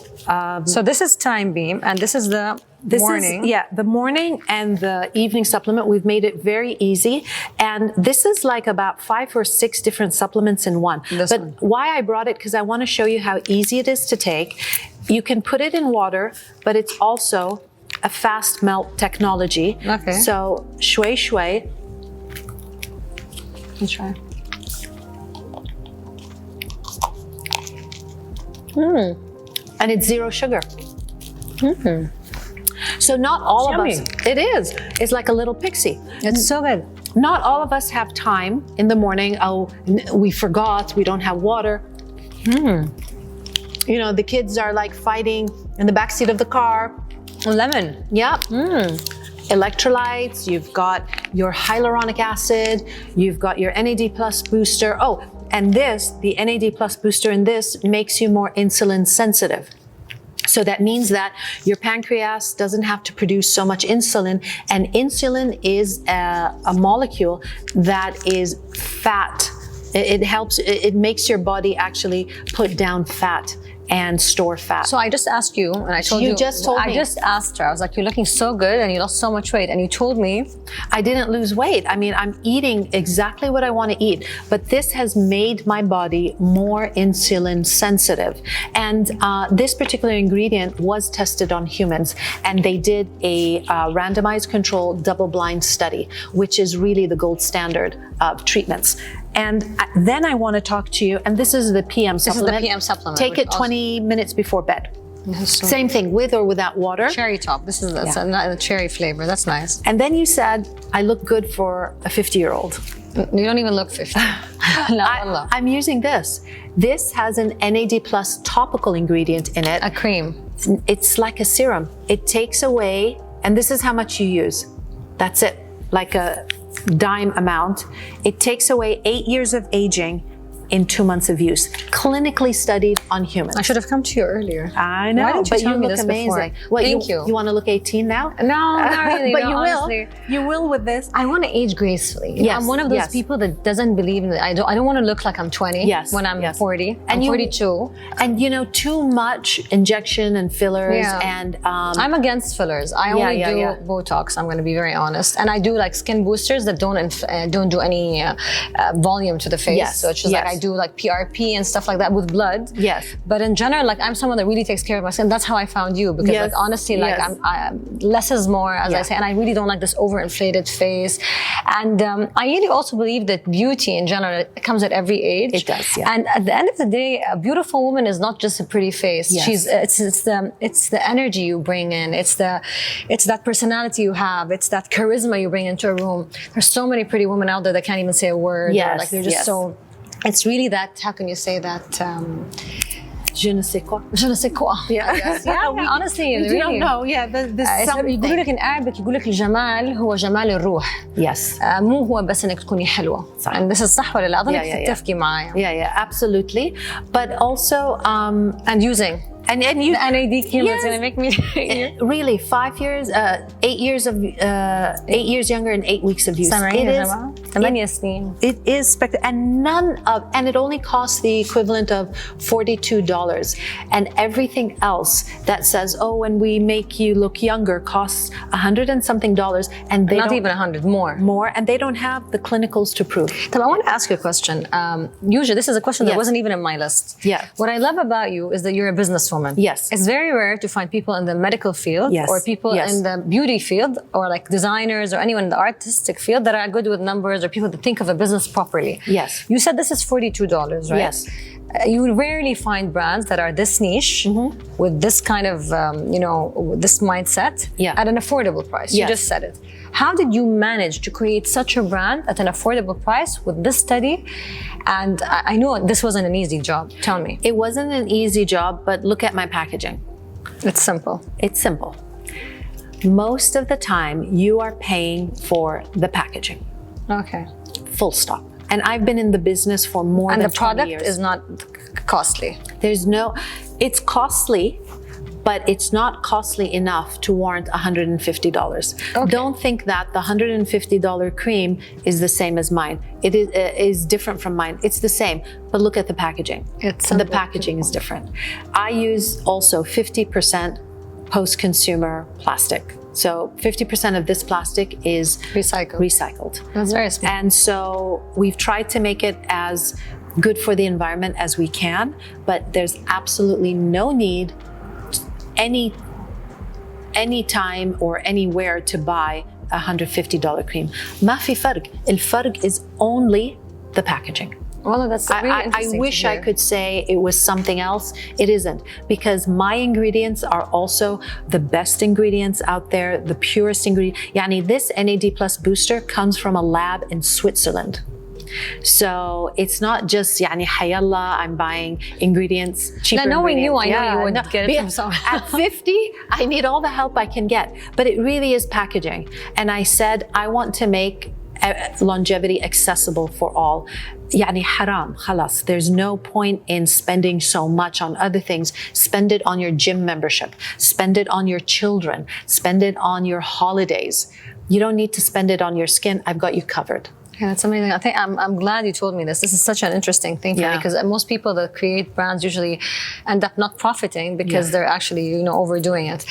this is Time Beam, and this is the morning. The morning and the evening supplement. We've made it very easy. And this is like about 5 or 6 different supplements in one. Why I brought it, because I want to show you how easy it is to take. You can put it in water, but it's also a fast melt technology. Okay. So shui shui. Let's try. And it's 0 sugar. So not all of us. It is. It's like a little pixie. It's so good. Not all of us have time in the morning. Oh, we forgot. We don't have water. The kids are like fighting in the backseat of the car. Lemon. Yeah. Electrolytes. You've got your hyaluronic acid. You've got your NAD plus booster. Oh, and the NAD plus booster in this makes you more insulin sensitive. So that means that your pancreas doesn't have to produce so much insulin. And insulin is a molecule that is fat. It makes your body actually put down fat and store fat. So I just asked you, and I told you. You just told me. I just asked her. I was like, "You're looking so good, and you lost so much weight." And you told me, I didn't lose weight. I mean, I'm eating exactly what I want to eat, but this has made my body more insulin sensitive. And this particular ingredient was tested on humans, and they did a randomized controlled double-blind study, which is really the gold standard of treatments. And then I want to talk to you, and this is the PM supplement. This is the PM supplement. Take it 20 minutes before bed. Same thing, with or without water. Cherry top. This is the cherry flavor. That's nice. And then you said, I look good for a 50-year-old. You don't even look 50. I'm using this. This has an NAD plus topical ingredient in it. A cream. It's like a serum. It takes away, and this is how much you use. That's it. Like dime amount. It takes away 8 years of aging in 2 months of use, clinically studied on humans. I should have come to you earlier. I know, Why didn't you but tell you me look this amazing. before? What, Thank you. You want to look 18 now? No, not really. But no, you honestly. will. You will with this. I want to age gracefully. Yes, I'm one of those yes. people that doesn't believe in it. I don't want to look like I'm 20 Yes, when I'm yes. 40. And I'm you- 42. And too much injection and fillers and I'm against fillers. I only do yeah. Botox. I'm going to be very honest, and I do like skin boosters that don't do any volume to the face. Yes, So it's just like yes. I do like PRP and stuff like that with blood. Yes. But in general, like I'm someone that really takes care of my skin. That's how I found you because Yes, like honestly, like yes. I'm less is more, as I Yeah. say, and I really don't like this overinflated face. And I really also believe that beauty in general it comes at every age. It does, yeah. And at the end of the day, a beautiful woman is not just a pretty face. Yes. It's the energy you bring in. It's that personality you have. It's that charisma you bring into a room. There's so many pretty women out there that can't even say a word. Yes, Or like they're just yes. so. It's really that. How can you say that? Je ne sais quoi. Je ne sais quoi. Yeah. I guess. Yeah, honestly, We really. don't know. Yeah, there's something. يقولوا لك in Arabic يقول لك الجمال هو جمال الروح. Yes. مو هو بس انك تكوني حلوة. صح. And this is صح ولا لا؟ أظنك Yeah, yeah, yeah. تتفقي معايا. Yeah, absolutely. But also, And using. and you. The NAD chemo Yes. is going to make me. Really, 5 years, 8 years of 8 years younger and 8 weeks of use. سامعين It يا is. جماعة؟ 8 سنين. It is spectacular, and it only costs the equivalent of $42. And everything else that says, oh, when we make you look younger, costs $100 and something, and they Not don't, even 100, more. and they don't have the clinicals to prove. So I want to ask you a question. Usually, this is a question that Yes. wasn't even in my list. Yeah. What I love about you is that you're a businesswoman. Yes. It's very rare to find people in the medical field Yes. or people Yes. in the beauty field or like designers or anyone in the artistic field that are good with numbers or people that think of a business properly. Yes. You said this is $42, right? Yes. You will rarely find brands that are this niche with this kind of, this mindset Yeah. at an affordable price. You Yes. just said it. How did you manage to create such a brand at an affordable price with this study? And I know this wasn't an easy job. Tell me. It wasn't an easy job, but look at my packaging. It's simple. It's simple. Most of the time, you are paying for the packaging. Okay. Full stop. And I've been in the business for more And than the 20 product years. is not costly. It's costly, but it's not costly enough to warrant $150. Okay. Don't think that the $150 cream is the same as mine. It is different from mine. It's the same, but look at the packaging. It's the simple. packaging is different. I use also 50% post-consumer plastic. So 50% of this plastic is recycled. That's very smart. And so we've tried to make it as good for the environment as we can, but there's absolutely no need any time or anywhere to buy a $150 cream. ما في فرق. الفرق is only the packaging. Well, that's really I interesting wish to I hear. could say it was something else. It isn't, because my ingredients are also the best ingredients out there, the purest ingredient. Yani, this NAD Plus booster comes from a lab in Switzerland. So it's not just yani hayallah, I'm buying ingredients, cheaper Now, knowing you, ingredients. I know you would get it from somewhere. At 50, I need all the help I can get. But it really is packaging. And I said, I want to make longevity accessible for all. يعني haram, khalas. There's no point in spending so much on other things. Spend it on your gym membership. Spend it on your children. Spend it on your holidays. You don't need to spend it on your skin. I've got you covered. Yeah, that's amazing. I think I'm glad you told me this. This is such an interesting thing for me because most people that create brands usually end up not profiting because they're actually overdoing it.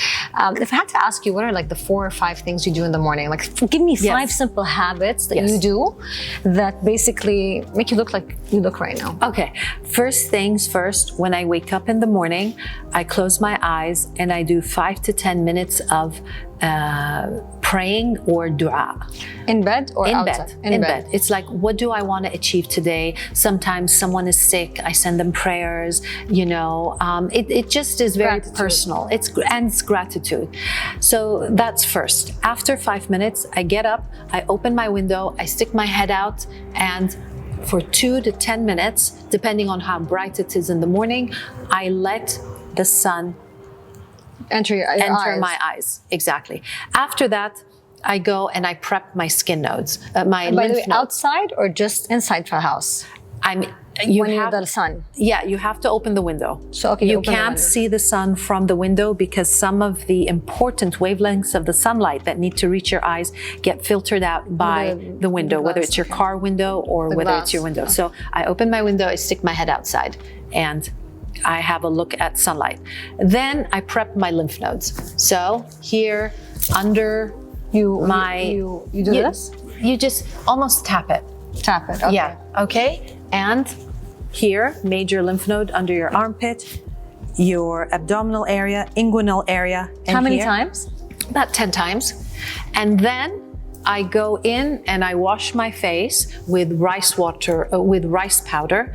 If I had to ask you, what are like the 4 or 5 things you do in the morning? Like, give me 5 simple habits that you do that basically make you look like you look right now. Okay, first things first. When I wake up in the morning, I close my eyes and I do 5 to 10 minutes of praying or dua. In bed or in outside? bed. In bed. It's like, what do I want to achieve today? Sometimes someone is sick, I send them prayers. It just is very personal. It's gratitude. So that's first. After 5 minutes, I get up, I open my window, I stick my head out, and for 2 to 10 minutes, depending on how bright it is in the morning, I let the sun enter my eyes. Exactly. After that, I go and I prep my skin nodes, my And by the lymph way, nodes. outside or just inside the house? You When you're have the sun. Yeah, you have to open the window. So, okay, you open the can't window. see the sun from the window because some of the important wavelengths of the sunlight that need to reach your eyes get filtered out by the window, the whether glass, it's your okay. car window or whether glass, it's your window. okay. So I open my window, I stick my head outside, and I have a look at sunlight. Then I prep my lymph nodes. So here under You do you- this? You just almost tap it. Tap it. Okay. Yeah, okay. And here, major lymph node under your armpit, your abdominal area, inguinal area. And How many here, times? About 10 times. And then I go in and I wash my face with rice water, with rice powder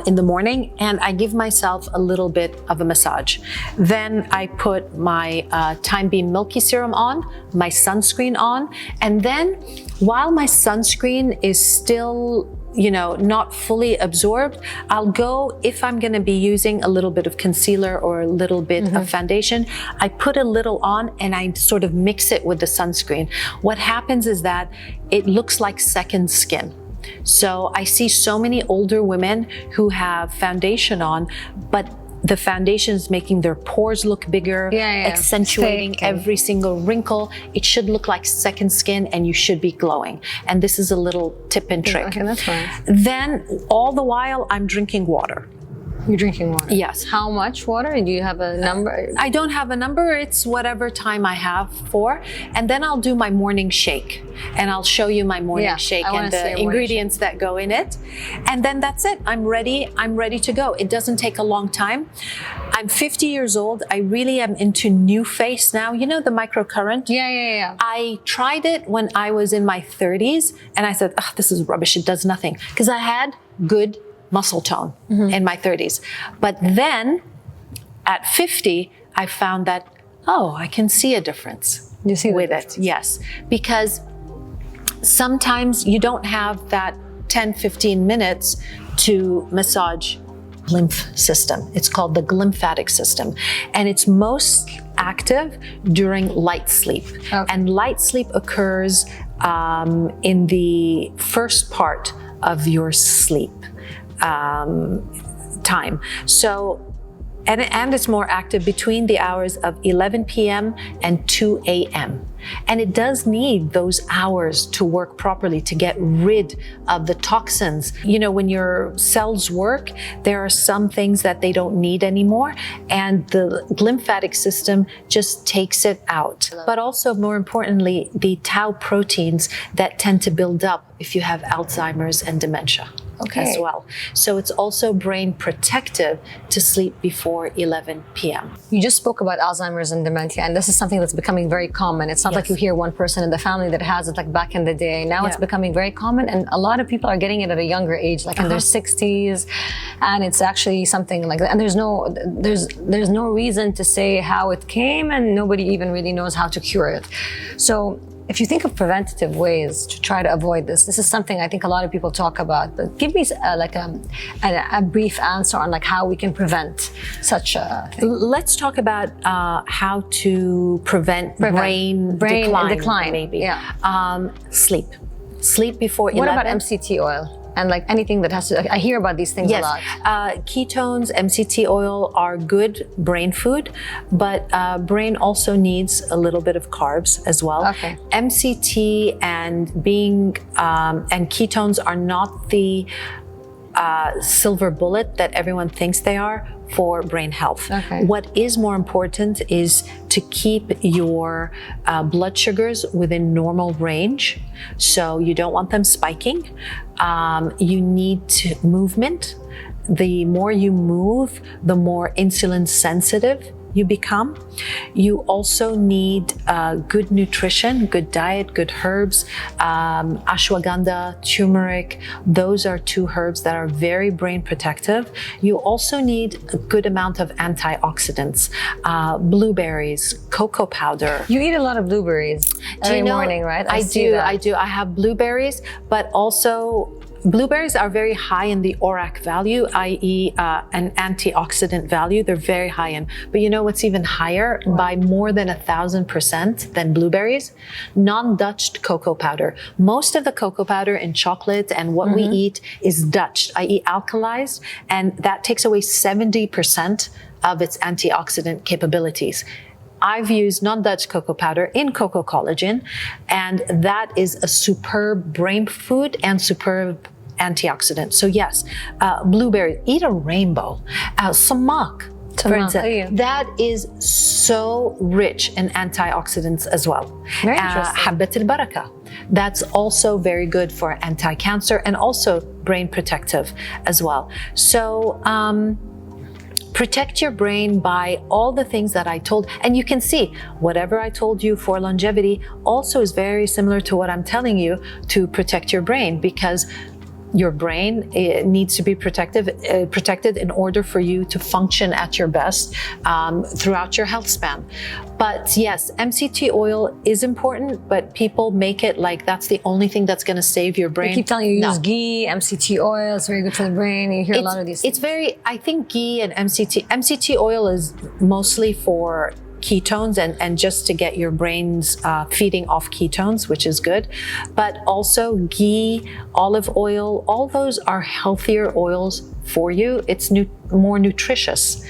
in the morning, and I give myself a little bit of a massage. Then I put my Time Beam Milky Serum on, my sunscreen on, and then while my sunscreen is still not fully absorbed, I'll go, if I'm going to be using a little bit of concealer or a little bit of foundation, I put a little on and I sort of mix it with the sunscreen. What happens is that it looks like second skin. So I see so many older women who have foundation on, but the foundation is making their pores look bigger, accentuating Thick and- every single wrinkle. It should look like second skin and you should be glowing. And this is a little tip and trick. Okay, that's fine. Then all the while I'm drinking water. You're drinking water? Yes. How much water? Do you have a number? I don't have a number, it's whatever time I have for. And then I'll do my morning shake. And I'll show you my morning Yeah, shake I wanna and see the your morning ingredients that go in it. And then that's it. I'm ready to go. It doesn't take a long time. I'm 50 years old. I really am into new face now. You know the microcurrent? Yeah. I tried it when I was in my 30s and I said, this is rubbish. It does nothing. Because I had good muscle tone in my 30s. But then at 50, I found that, I can see a difference You see the with difference. it. Yes. Because sometimes you don't have that 10, 15 minutes to massage lymph system. It's called the glymphatic system. And it's most active during light sleep. Okay. And light sleep occurs in the first part of your sleep time. So, and it's more active between the hours of 11 p.m. and 2 a.m. And it does need those hours to work properly to get rid of the toxins. When your cells work, there are some things that they don't need anymore, and the lymphatic system just takes it out. But also, more importantly, the tau proteins that tend to build up if you have Alzheimer's and dementia. Okay. As well. So it's also brain protective to sleep before 11 p.m. You just spoke about Alzheimer's and dementia, and this is something that's becoming very common. It's not like you hear one person in the family that has it like back in the day. Now it's becoming very common, and a lot of people are getting it at a younger age, like in their 60s, and it's actually something like that. And there's no reason to say how it came, and nobody even really knows how to cure it. So if you think of preventative ways to try to avoid this is something I think a lot of people talk about. But give me a brief answer on how we can prevent such a thing. Let's talk about how to prevent brain decline, maybe. Yeah. Sleep before 11. What about MCT oil? And anything that has to, I hear about these things a lot. Ketones, MCT oil are good brain food, but brain also needs a little bit of carbs as well. Okay. MCT and ketones are not the silver bullet that everyone thinks they are for brain health. Okay. What is more important is to keep your blood sugars within normal range. So you don't want them spiking. You need movement. The more you move, the more insulin sensitive you become. You also need good nutrition, good diet, good herbs, ashwagandha, turmeric. Those are two herbs that are very brain protective. You also need a good amount of antioxidants, blueberries, cocoa powder. You eat a lot of blueberries every morning, right? I do. I have blueberries, but also Blueberries are very high in the ORAC value, i.e. An antioxidant value. They're very high in. But you know what's even higher by more than 1,000% than blueberries? Non-Dutched cocoa powder. Most of the cocoa powder in chocolate and what we eat is Dutched, i.e. alkalized, and that takes away 70% of its antioxidant capabilities. I've used non-Dutch cocoa powder in cocoa collagen, and that is a superb brain food and superb antioxidant. So yes, blueberry, eat a rainbow. Samak, for instance, that is so rich in antioxidants as well. Very interesting. Habbat al-baraka, that's also very good for anti-cancer and also brain protective as well. So, protect your brain by all the things that I told. And you can see whatever I told you for longevity also is very similar to what I'm telling you to protect your brain, because your brain needs to be protected in order for you to function at your best throughout your health span. But yes, MCT oil is important, but people make it like that's the only thing that's going to save your brain. They keep telling you use ghee, MCT oil, it's very good for the brain. You hear a lot of these things. It's very, I think ghee and MCT oil is mostly for ketones and just to get your brains feeding off ketones, which is good. But also ghee, olive oil, all those are healthier oils for you. It's more nutritious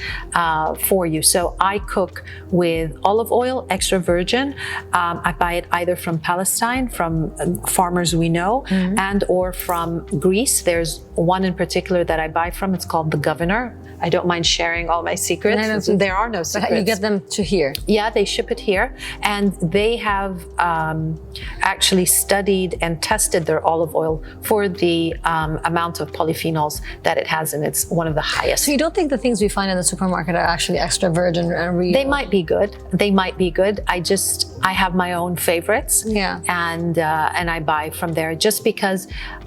for you. So I cook with olive oil, extra virgin. I buy it either from Palestine, from farmers we know, and or from Greece. There's one in particular that I buy from. It's called The Governor. I don't mind sharing all my secrets. There are no secrets. But you get them to here. Yeah, they ship it here. And they have actually studied and tested their olive oil for the amount of polyphenols that it has, and it's one of the highest. So you don't think the things we find in the supermarket are actually extra virgin and real? They might be good. They might be good. I have my own favorites. Yeah. And I buy from there just because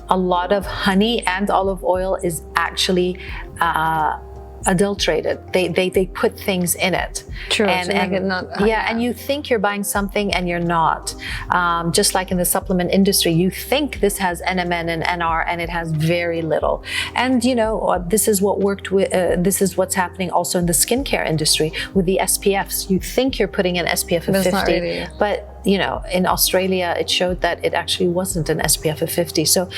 a lot of honey and olive oil is actually adulterated. They put things in it. True. And you think you're buying something and you're not. Just like in the supplement industry, you think this has NMN and NR and it has very little. And this is what worked with. This is what's happening also in the skincare industry with the SPFs. You think you're putting an SPF of 50, not really. but in Australia it showed that it actually wasn't an SPF of 50. So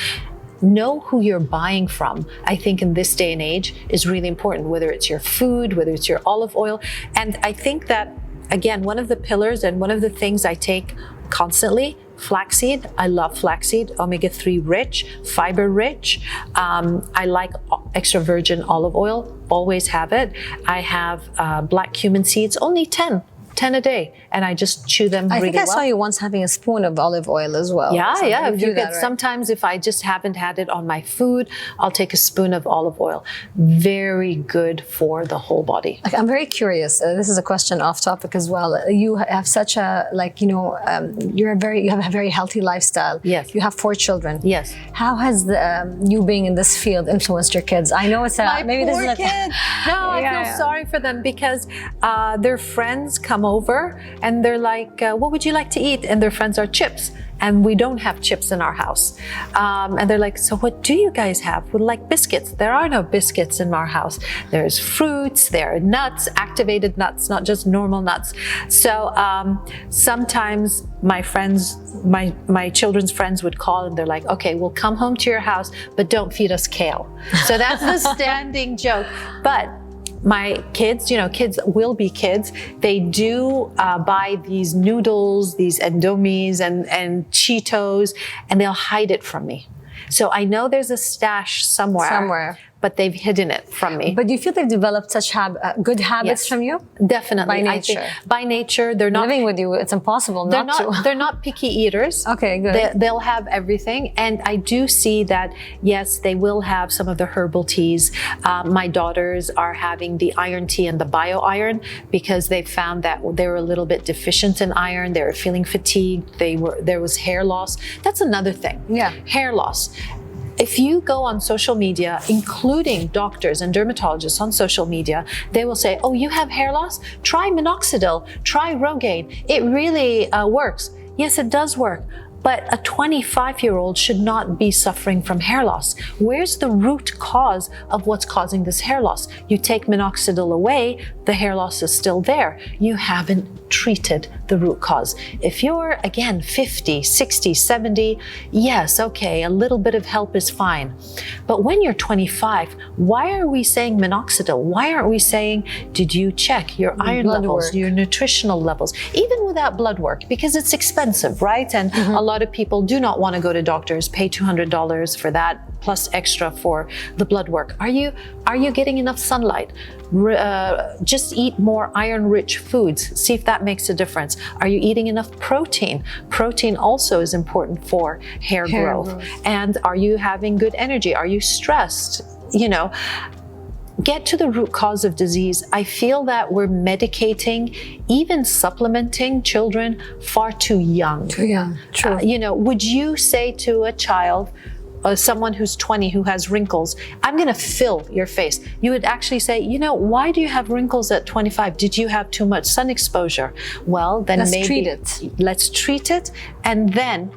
know who you're buying from. I think in this day and age is really important, whether it's your food, whether it's your olive oil. And I think that, again, one of the pillars and one of the things I take constantly, flaxseed. I love flaxseed, omega-3 rich, fiber rich. I like extra virgin olive oil, always have it. I have black cumin seeds, only 10 a day, and I just chew them really well. I think I saw you once having a spoon of olive oil as well. Yeah. You get, sometimes if I just haven't had it on my food, I'll take a spoon of olive oil. Very good for the whole body. I'm very curious. This is a question off topic as well. You have such a you have a very healthy lifestyle. Yes. You have 4 children. Yes. How has you being in this field influenced your kids? I know it's maybe poor this is kids. No, I feel sorry for them because their friends come over and they're like, what would you like to eat? And their friends are chips. And we don't have chips in our house. And they're like, so what do you guys have? We like biscuits. There are no biscuits in our house. There's fruits, there are nuts, activated nuts, not just normal nuts. So sometimes my friends, my children's friends would call and they're like, okay, we'll come home to your house, but don't feed us kale. So that's the standing joke. But my kids, kids will be kids. They do buy these noodles, these Indomies and Cheetos, and they'll hide it from me. So I know there's a stash somewhere. But they've hidden it from me. But do you feel they've developed such good habits from you? Definitely. By nature. By nature, they're not living with you. It's impossible not to. They're not picky eaters. Okay, good. They'll have everything, and I do see that. Yes, they will have some of the herbal teas. My daughters are having the iron tea and the bio iron because they found that they were a little bit deficient in iron. They were feeling fatigued. There was hair loss. That's another thing. Yeah, hair loss. If you go on social media, including doctors and dermatologists on social media, they will say, oh, you have hair loss? Try minoxidil, try Rogaine. It really works. Yes, it does work. But a 25-year-old should not be suffering from hair loss. Where's the root cause of what's causing this hair loss? You take minoxidil away, the hair loss is still there. You haven't treated the root cause. If you're, again, 50, 60, 70, yes, okay, a little bit of help is fine. But when you're 25, why are we saying minoxidil? Why aren't we saying, did you check your iron levels, your nutritional levels, even without blood work? Because it's expensive, right? And a lot of people do not want to go to doctors, pay $200 for that, plus extra for the blood work. Are you getting enough sunlight? Just eat more iron-rich foods. See if that makes a difference. Are you eating enough protein? Protein also is important for hair growth. And are you having good energy? Are you stressed? You know, get to the root cause of disease. I feel that we're medicating, even supplementing children far too young. Too young, true. You know, would you say to a child, someone who's 20 who has wrinkles, I'm going to fill your face? You would actually say, you know, why do you have wrinkles at 25? Did you have too much sun exposure? Well, then let's maybe treat it. Let's treat it, and then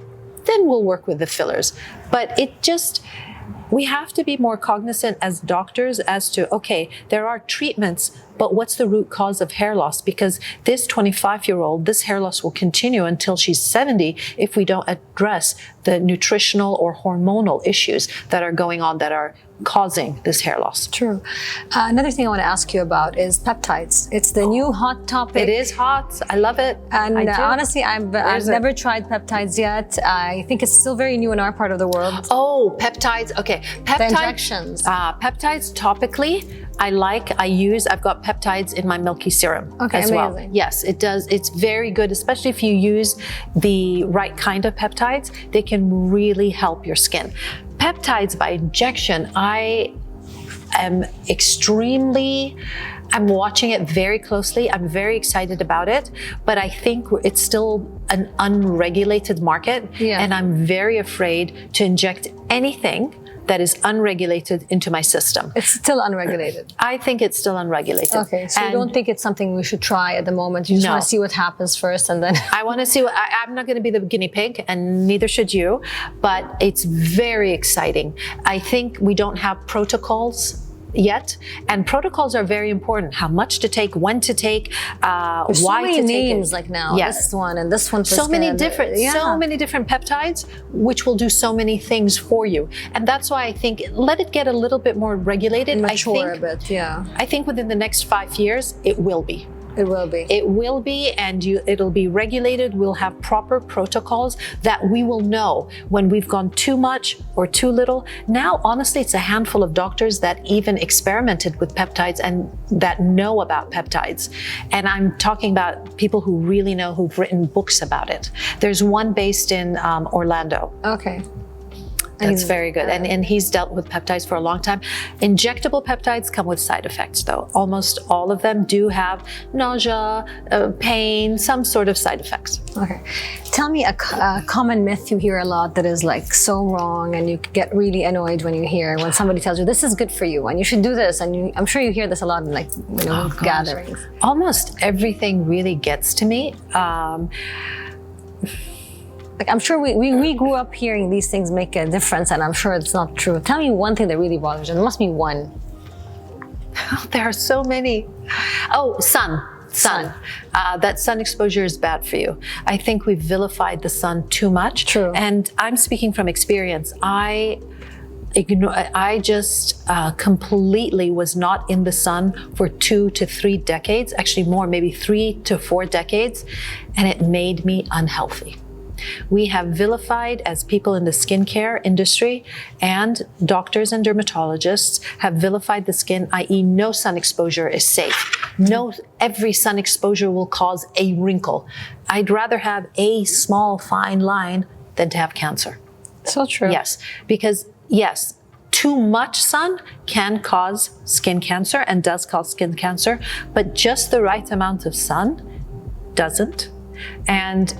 we'll work with the fillers. But it just, we have to be more cognizant as doctors as to, okay, there are treatments, but what's the root cause of hair loss? Because this 25-year-old, this hair loss will continue until she's 70 if we don't address the nutritional or hormonal issues that are going on that are causing this hair loss. True. Another thing I want to ask you about is peptides. It's the new hot topic. It is hot. I love it. And honestly, I've never tried peptides yet. I think it's still very new in our part of the world. Oh, peptides. Okay. Peptides. The injections. Peptides topically, I've got peptides in my milky serum as well. Yes, it does. It's very good, especially if you use the right kind of peptides. They can really help your skin. Peptides by injection, I'm watching it very closely. I'm very excited about it, but I think it's still an unregulated market. Yeah. And I'm very afraid to inject anything that is unregulated into my system. It's still unregulated. I think it's still unregulated. Okay, so you don't think it's something we should try at the moment? You just want to see what happens first, and then... I want to see I'm not going to be the guinea pig, and neither should you, but it's very exciting. I think we don't have protocols yet, and protocols are very important. How much to take, when to take, There's why so many to take names it. Like now, this one and this one. For so skin. many different peptides, which will do so many things for you. And that's why I think let it get a little bit more regulated. Mature a bit, yeah. I think within the next 5 years, it will be. It will be. It will be, and it'll be regulated. We'll have proper protocols that we will know when we've gone too much or too little. Now, honestly, it's a handful of doctors that even experimented with peptides and that know about peptides. And I'm talking about people who really know, who've written books about it. There's one based in Orlando. Okay. That's very good. And he's dealt with peptides for a long time. Injectable peptides come with side effects, though. Almost all of them do have nausea, pain, some sort of side effects. Okay. Tell me a common myth you hear a lot that is like so wrong, and you get really annoyed when you hear, when somebody tells you this is good for you and you should do this. And I'm sure you hear this a lot in gatherings. Almost everything really gets to me. Like, I'm sure we grew up hearing these things make a difference, and I'm sure it's not true. Tell me one thing that really bothers you. There must be one. There are so many. Oh, sun. That sun exposure is bad for you. I think we've vilified the sun too much. True. And I'm speaking from experience. I just completely was not in the sun for 2 to 3 decades, actually more, maybe 3 to 4 decades, and it made me unhealthy. We have vilified, as people in the skincare industry and doctors and dermatologists have vilified the skin, i.e. no sun exposure is safe. No, every sun exposure will cause a wrinkle. I'd rather have a small fine line than to have cancer. So true. Yes, because yes, too much sun can cause skin cancer and does cause skin cancer, but just the right amount of sun doesn't. And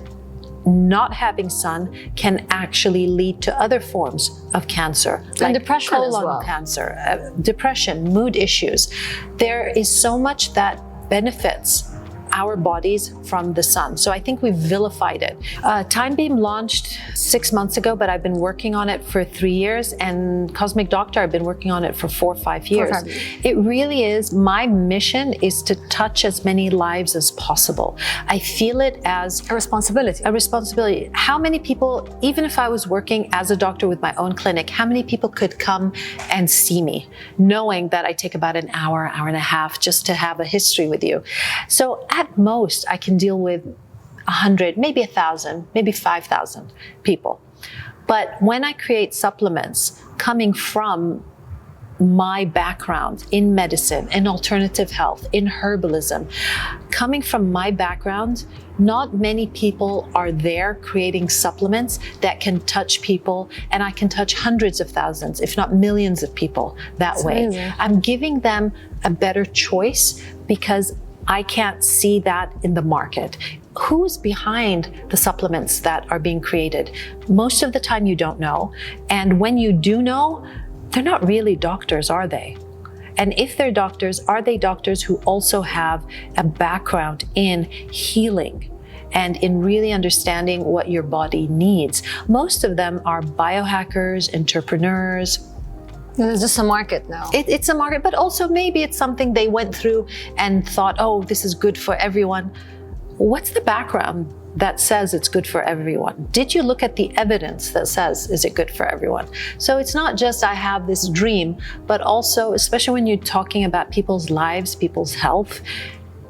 not having sun can actually lead to other forms of cancer, like depression colon as well. cancer, depression, mood issues. There is so much that benefits our bodies from the sun. So I think we've vilified it. Time Beam launched 6 months ago, but I've been working on it for 3 years, and Cosmic Doctor, I've been working on it for 4 or 5 years. It really is, my mission is to touch as many lives as possible. I feel it as A responsibility. a responsibility. How many people, even if I was working as a doctor with my own clinic, how many people could come and see me, knowing that I take about an hour, hour and a half just to have a history with you? So at most, I can deal with 100, maybe 1,000, maybe 5,000 people. But when I create supplements coming from my background in medicine, in alternative health, in herbalism, coming from my background, not many people are there creating supplements that can touch people, and I can touch hundreds of thousands, if not millions of people that way. Amazing. I'm giving them a better choice because I can't see that in the market. Who's behind the supplements that are being created? Most of the time you don't know. And when you do know, they're not really doctors, are they? And if they're doctors, are they doctors who also have a background in healing and in really understanding what your body needs? Most of them are biohackers, entrepreneurs. It's just a market now. It's a market, but also maybe it's something they went through and thought, oh, this is good for everyone. What's the background that says it's good for everyone? Did you look at the evidence that says, is it good for everyone? So it's not just I have this dream, but also, especially when you're talking about people's lives, people's health,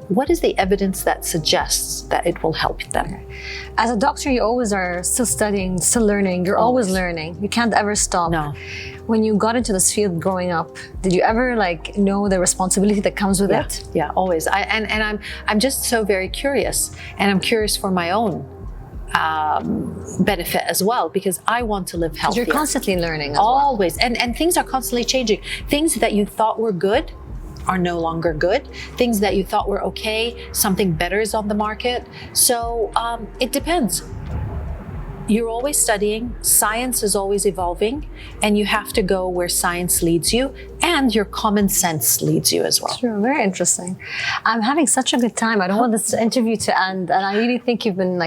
what is the evidence that suggests that it will help them? As a doctor, you always are still studying, still learning. You're always learning. You can't ever stop. No. When you got into this field growing up, did you ever know the responsibility that comes with it? Yeah, always. I'm just so very curious, and I'm curious for my own benefit as well, because I want to live healthier. You're constantly learning as always, and things are constantly changing. Things that you thought were good are no longer good. Things that you thought were okay, something better is on the market. So it depends. You're always studying, science is always evolving, and you have to go where science leads you and your common sense leads you as well. True, very interesting. I'm having such a good time. I don't want this interview to end, and I really think you've been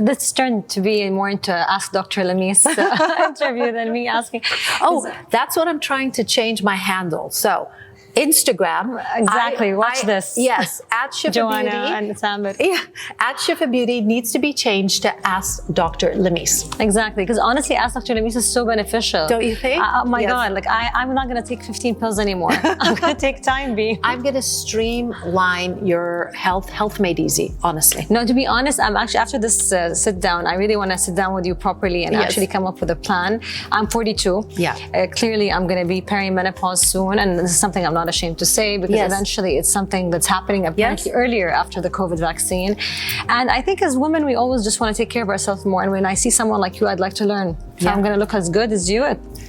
this turned to be more into Ask Dr. Lamis interview than me asking. Oh, that's what I'm trying to change my handle. So Instagram. Exactly. Watch this. Yes. At Shifa Joanna Beauty. and Samir. Yeah. At Shifa Beauty needs to be changed to Ask Dr. Lamis. Exactly. Because honestly, Ask Dr. Lamis is so beneficial. Don't you think? Oh my Yes. God. I'm not going to take 15 pills anymore. I'm going to take Time Beam. I'm going to streamline your health made easy, honestly. No, to be honest, I'm actually, after this sit down, I really want to sit down with you properly and Yes. actually come up with a plan. I'm 42. Yeah. Clearly, I'm going to be perimenopause soon. And this is something I'm not ashamed to say, because Yes. eventually it's something that's happening apparently Yes. earlier after the COVID vaccine. And I think as women, we always just want to take care of ourselves more. And when I see someone like you, I'd like to learn. If Yeah. I'm going to look as good as you,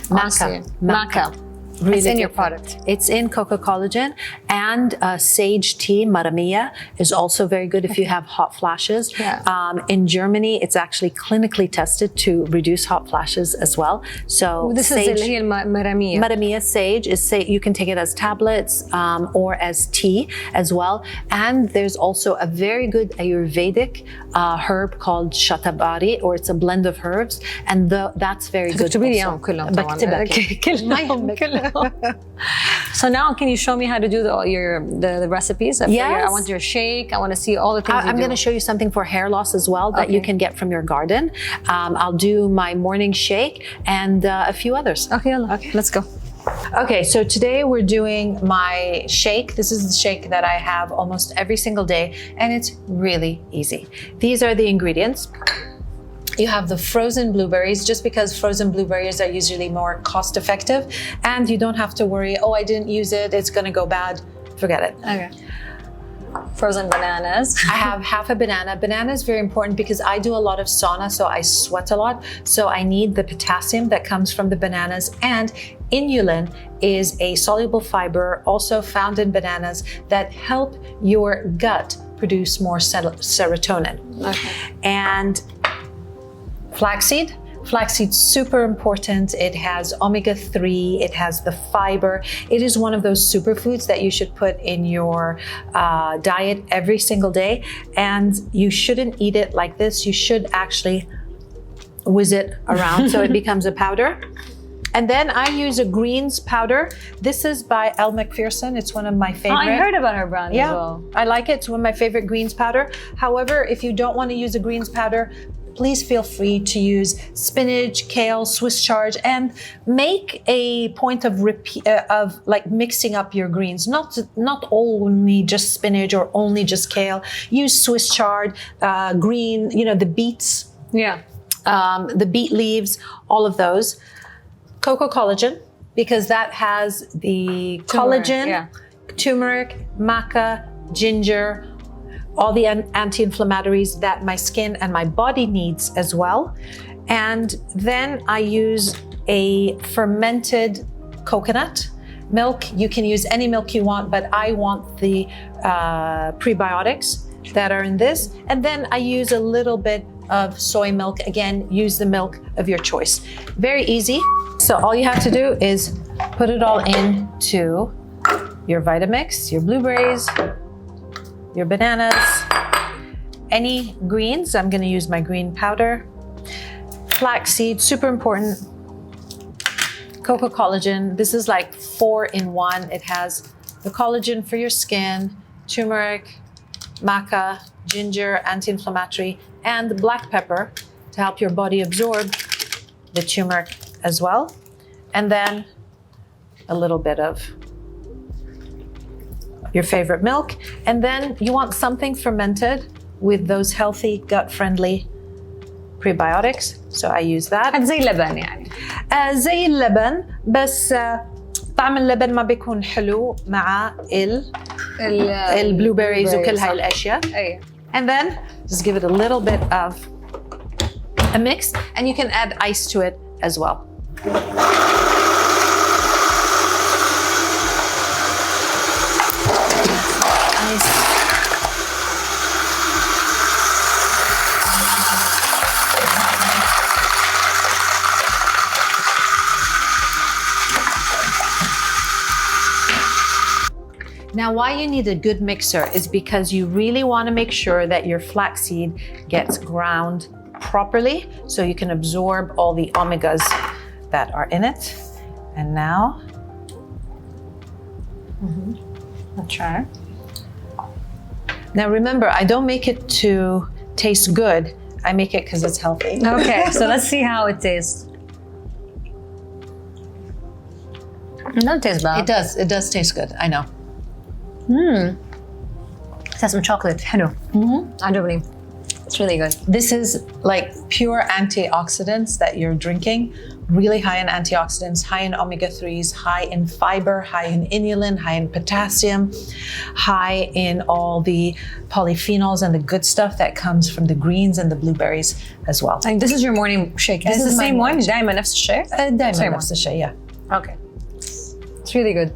honestly, Maca. Really it's in your different. product. It's in Coco Collagen, and sage tea, Maramia, is also very good if you have hot flashes. Yeah. In Germany, it's actually clinically tested to reduce hot flashes as well. So This sage, is Maramia. Maramia sage is you can take it as tablets or as tea as well. And there's also a very good Ayurvedic herb called Shatabari, or it's a blend of herbs, and that's very good. تكتبي لي also. إياهم كلهم بكتبك. كلهم كلهم. So now, can you show me how to do the recipes? Yes. I want your shake. I want to see all the things I'm going to show you something for hair loss as well that you can get from your garden. I'll do my morning shake and a few others. Okay, let's go. Okay, so today we're doing my shake. This is the shake that I have almost every single day, and it's really easy. These are the ingredients. You have the frozen blueberries, just because frozen blueberries are usually more cost effective, and you don't have to worry, oh, I didn't use it, it's gonna go bad. Forget it. Okay. Frozen bananas. I have half a banana. Banana is very important because I do a lot of sauna, so I sweat a lot. So I need the potassium that comes from the bananas, and inulin is a soluble fiber also found in bananas that help your gut produce more serotonin. Okay. And flaxseed, Flaxseed, super important. It has omega-3, it has the fiber. It is one of those superfoods that you should put in your diet every single day. And you shouldn't eat it like this. You should actually whiz it around so it becomes a powder. And then I use a greens powder. This is by Elle Macpherson. It's one of my favorite. I heard about her brand as well. I like it. It's one of my favorite greens powder. However, if you don't want to use a greens powder, please feel free to use spinach, kale, Swiss chard, and make a point of like mixing up your greens. Not only just spinach or only just kale. Use Swiss chard, green, the beets. Yeah. The beet leaves, all of those. Cocoa collagen, because that has the collagen, turmeric, maca, ginger, all the anti-inflammatories that my skin and my body needs as well. And then I use a fermented coconut milk. You can use any milk you want, but I want the prebiotics that are in this. And then I use a little bit of soy milk. Again, use the milk of your choice. Very easy. So all you have to do is put it all into your Vitamix, your blueberries, your bananas, any greens. I'm going to use my green powder. Flaxseed, super important. Cocoa collagen. This is like 4-in-1. It has the collagen for your skin, turmeric, maca, ginger, anti-inflammatory, and black pepper to help your body absorb the turmeric as well. And then a little bit of your favorite milk. And then you want something fermented with those healthy, gut-friendly prebiotics. So I use that. زي اللبن يعني. زي اللبن بس طعم اللبن ما بيكون حلو مع البلوبيريز وكل هاي الاشياء. أي. And then just give it a little bit of a mix, and you can add ice to it as well. Now, why you need a good mixer is because you really want to make sure that your flaxseed gets ground properly so you can absorb all the omegas that are in it. And now, I'll try. Now remember, I don't make it to taste good. I make it because it's healthy. Okay, so let's see how it tastes. It doesn't taste bad. It does taste good, I know. It has some chocolate. حلو. عجبني. It's really good. This is like pure antioxidants that you're drinking. Really high in antioxidants, high in omega-3s, high in fiber, high in inulin, high in potassium, high in all the polyphenols and the good stuff that comes from the greens and the blueberries as well. Like this is your morning shake. This Is is the my same one? morning دايما نفس الشيء? دايما نفس الشيء, yeah. Okay. It's really good.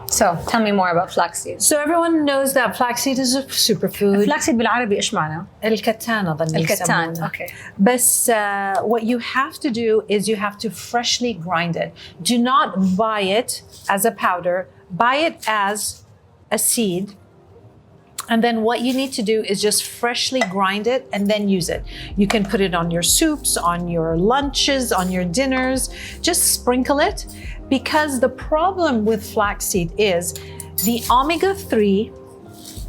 So tell me more about flaxseed. So everyone knows that flaxseed is a superfood. Flaxseed بالعربي إيش معناه؟ الكتان أظن الكتان. يسمونه. Okay. But what you have to do is you have to freshly grind it. Do not buy it as a powder. Buy it as a seed. And then what you need to do is just freshly grind it and then use it. You can put it on your soups, on your lunches, on your dinners. Just sprinkle it, because the problem with flaxseed is the omega-3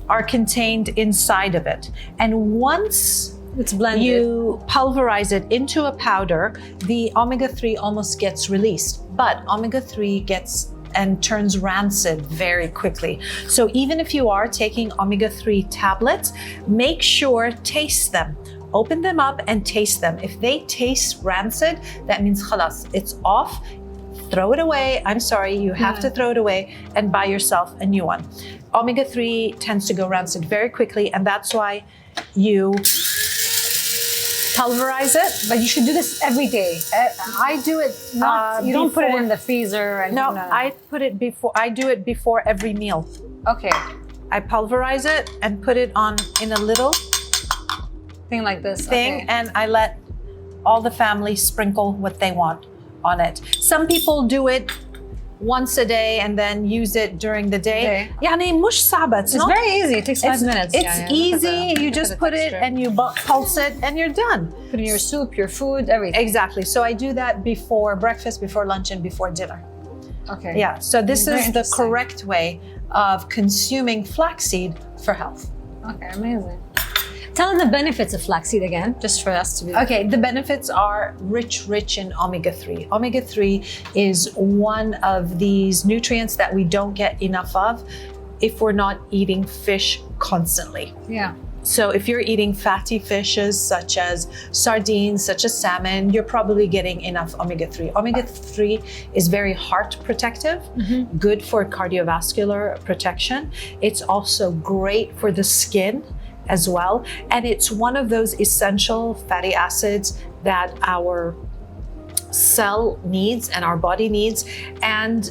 are contained inside of it. And once it's blended, you pulverize it into a powder, the omega-3 almost gets released. But omega-3 gets and turns rancid very quickly. So even if you are taking omega-3 tablets, make sure taste them. Open them up and taste them. If they taste rancid, that means khalas, it's off. Throw it away. I'm sorry, you have to throw it away and buy yourself a new one. Omega-3 tends to go rancid very quickly, and that's why you pulverize it. but you should do this every day. I do it You don't put it in the freezer. And No, I put it before. I do it before every meal. Okay. I pulverize it and put it on in a little Thing like this. thing, Okay. and I let all the family sprinkle what they want on it. Some people do it once a day and then use it during the day. يعني مش صعبة. It's very easy. It takes 5 minutes. It's easy. You just put it and you pulse it and you're done. Put in your soup, your food, everything. Exactly. So I do that before breakfast, before lunch, and before dinner. Okay. Yeah. So this is the correct way of consuming flaxseed for health. Okay, amazing. Tell us the benefits of flaxseed again, just for us to be... Okay, the benefits are rich in omega-3. Omega-3 is one of these nutrients that we don't get enough of if we're not eating fish constantly. Yeah. So if you're eating fatty fishes such as sardines, such as salmon, you're probably getting enough omega-3. Omega-3 is very heart protective, good for cardiovascular protection. It's also great for the skin as well. And it's one of those essential fatty acids that our cell needs and our body needs. And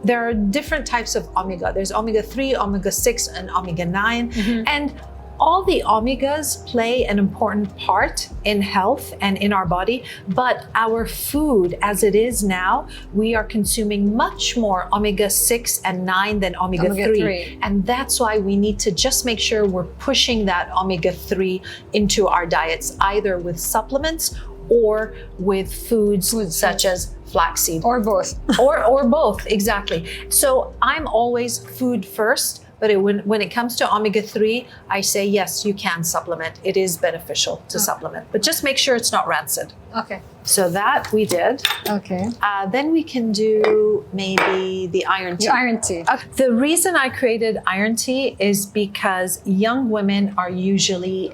there are different types of omega. There's omega-3, omega-6, and omega-9. And all the omegas play an important part in health and in our body, but our food as it is now, we are consuming much more omega-6 and 9 than omega-3. And that's why we need to just make sure we're pushing that omega-3 into our diets, either with supplements or with foods such as flaxseed. Or both. or both, exactly. So I'm always food first. But when it comes to omega-3, I say, yes, you can supplement. It is beneficial to supplement, but just make sure it's not rancid. Okay. So that we did. Okay. Then we can do maybe the iron tea. The iron tea. The reason I created iron tea is because young women are usually,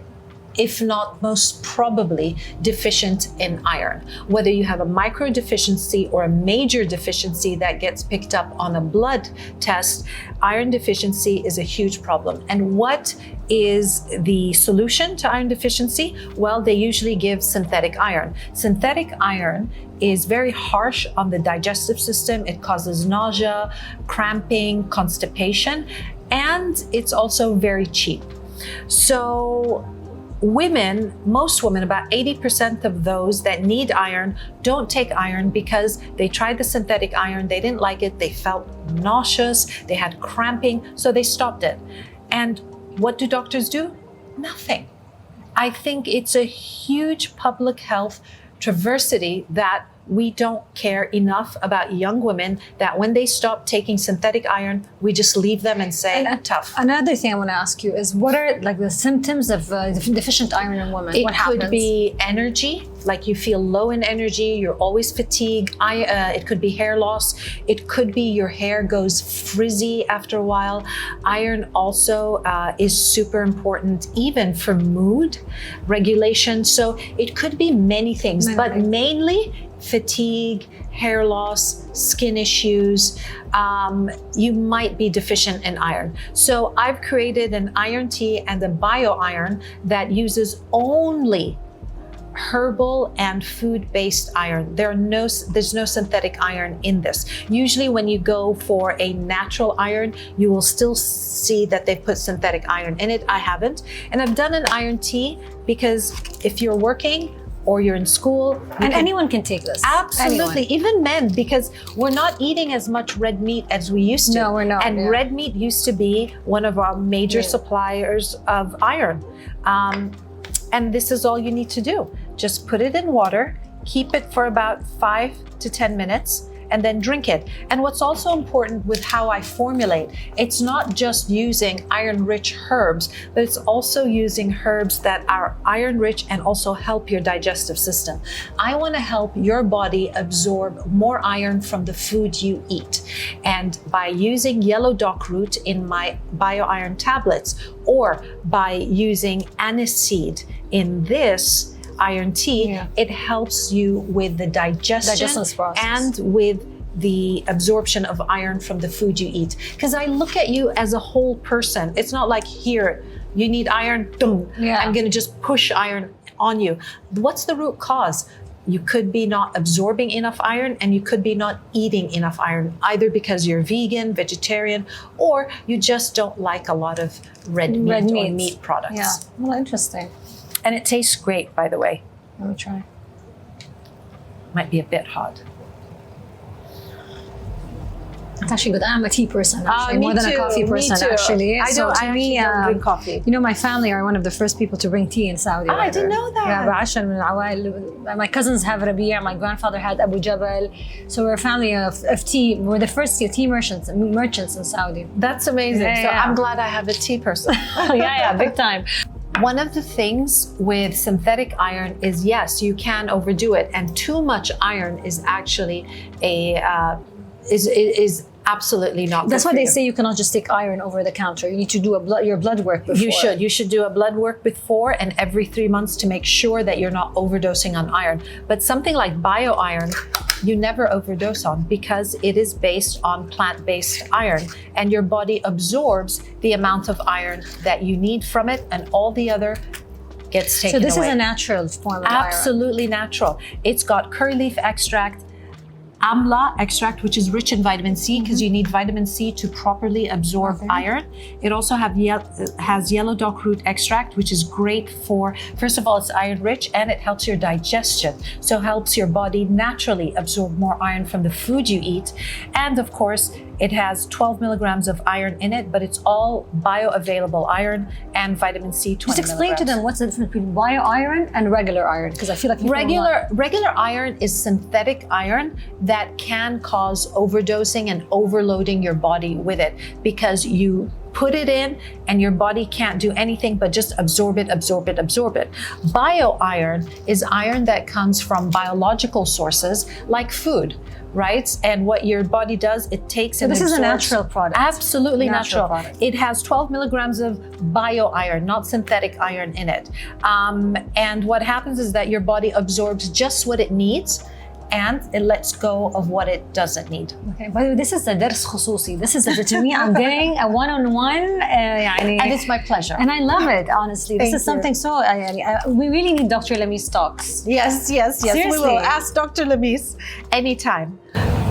if not most probably, deficient in iron. Whether you have a micro deficiency or a major deficiency that gets picked up on a blood test, iron deficiency is a huge problem. And what is the solution to iron deficiency? Well, they usually give synthetic iron. Synthetic iron is very harsh on the digestive system. It causes nausea, cramping, constipation, and it's also very cheap. So women, most women, about 80% of those that need iron don't take iron because they tried the synthetic iron, they didn't like it, they felt nauseous, they had cramping, so they stopped it. And what do doctors do? Nothing. I think it's a huge public health travesty that we don't care enough about young women that when they stop taking synthetic iron, we just leave them and say, tough. Another thing I want to ask you is, what are like the symptoms of deficient iron in women? What happens? It could be energy, like you feel low in energy, you're always fatigued. It could be hair loss. It could be your hair goes frizzy after a while. Iron also is super important, even for mood regulation. So it could be many things, but mainly fatigue, hair loss, skin issues. You might be deficient in iron. So I've created an iron tea and a bio iron that uses only herbal and food-based iron. There's no synthetic iron in this. Usually when you go for a natural iron, you will still see that they put synthetic iron in it. I haven't. And I've done an iron tea because if you're working or you're in school. And anyone can take this. Absolutely, even men, because we're not eating as much red meat as we used to. No, we're not. And red meat used to be one of our major suppliers of iron. And this is all you need to do. Just put it in water, keep it for about 5 to 10 minutes, and then drink it. And what's also important with how I formulate, it's not just using iron-rich herbs, but it's also using herbs that are iron-rich and also help your digestive system. I want to help your body absorb more iron from the food you eat. And by using yellow dock root in my bio-iron tablets, or by using aniseed in this iron tea, it helps you with the digestion and with the absorption of iron from the food you eat. Because I look at you as a whole person. It's not like, here, you need iron, I'm gonna just push iron on you. What's the root cause? You could be not absorbing enough iron, and you could be not eating enough iron, either because you're vegan, vegetarian, or you just don't like a lot of red meat or meat products. Yeah, well, interesting. And it tastes great, by the way. Let me try. Might be a bit hot. It's actually good. I'm a tea person, actually, me more than too, a coffee me person, too. actually. I don't drink coffee. You know, my family are one of the first people to bring tea in Saudi. I didn't know that. Yeah, بعشر من العوائل. My cousins have Rabia. My grandfather had Abu Jabal. So we're a family of tea. We're the first tea merchants in Saudi. That's amazing. Yeah, so yeah. I'm glad I have a tea person. Yeah, big time. One of the things with synthetic iron is, yes, you can overdo it, and too much iron is actually is absolutely not. That's good why for they you. say you cannot just take iron over the counter. You need to do your blood work before. You should do a blood work before and every 3 months to make sure that you're not overdosing on iron. But something like bio iron, you never overdose on, because it is based on plant-based iron, and your body absorbs the amount of iron that you need from it, and all the other gets taken away. So this is a natural form of iron. Absolutely natural. It's got curry leaf extract, amla extract, which is rich in vitamin C, because you need vitamin C to properly absorb iron. It also has yellow dock root extract, which is great for, first of all, it's iron rich, and it helps your digestion. So helps your body naturally absorb more iron from the food you eat. And of course, it has 12 milligrams of iron in it, but it's all bioavailable iron and vitamin C 20 Just explain to them what's the difference between bio iron and regular iron, because I feel like regular iron is synthetic iron that can cause overdosing and overloading your body with it, because you put it in and your body can't do anything but just absorb it. Bio iron is iron that comes from biological sources like food, right? And what your body does, it takes and this is a absorbs. natural product. Absolutely natural. Product. It has 12 milligrams of bio iron, not synthetic iron in it. And what happens is that your body absorbs just what it needs, and it lets go of what it doesn't need. Okay, by the way, this is a درس خصوصي. This is to me, I'm getting a one-on-one. And it's my pleasure. And I love it, honestly. This Thank is something so. We really need Dr. Lami's talks. Yes. Seriously. We will ask Dr. Lamis anytime.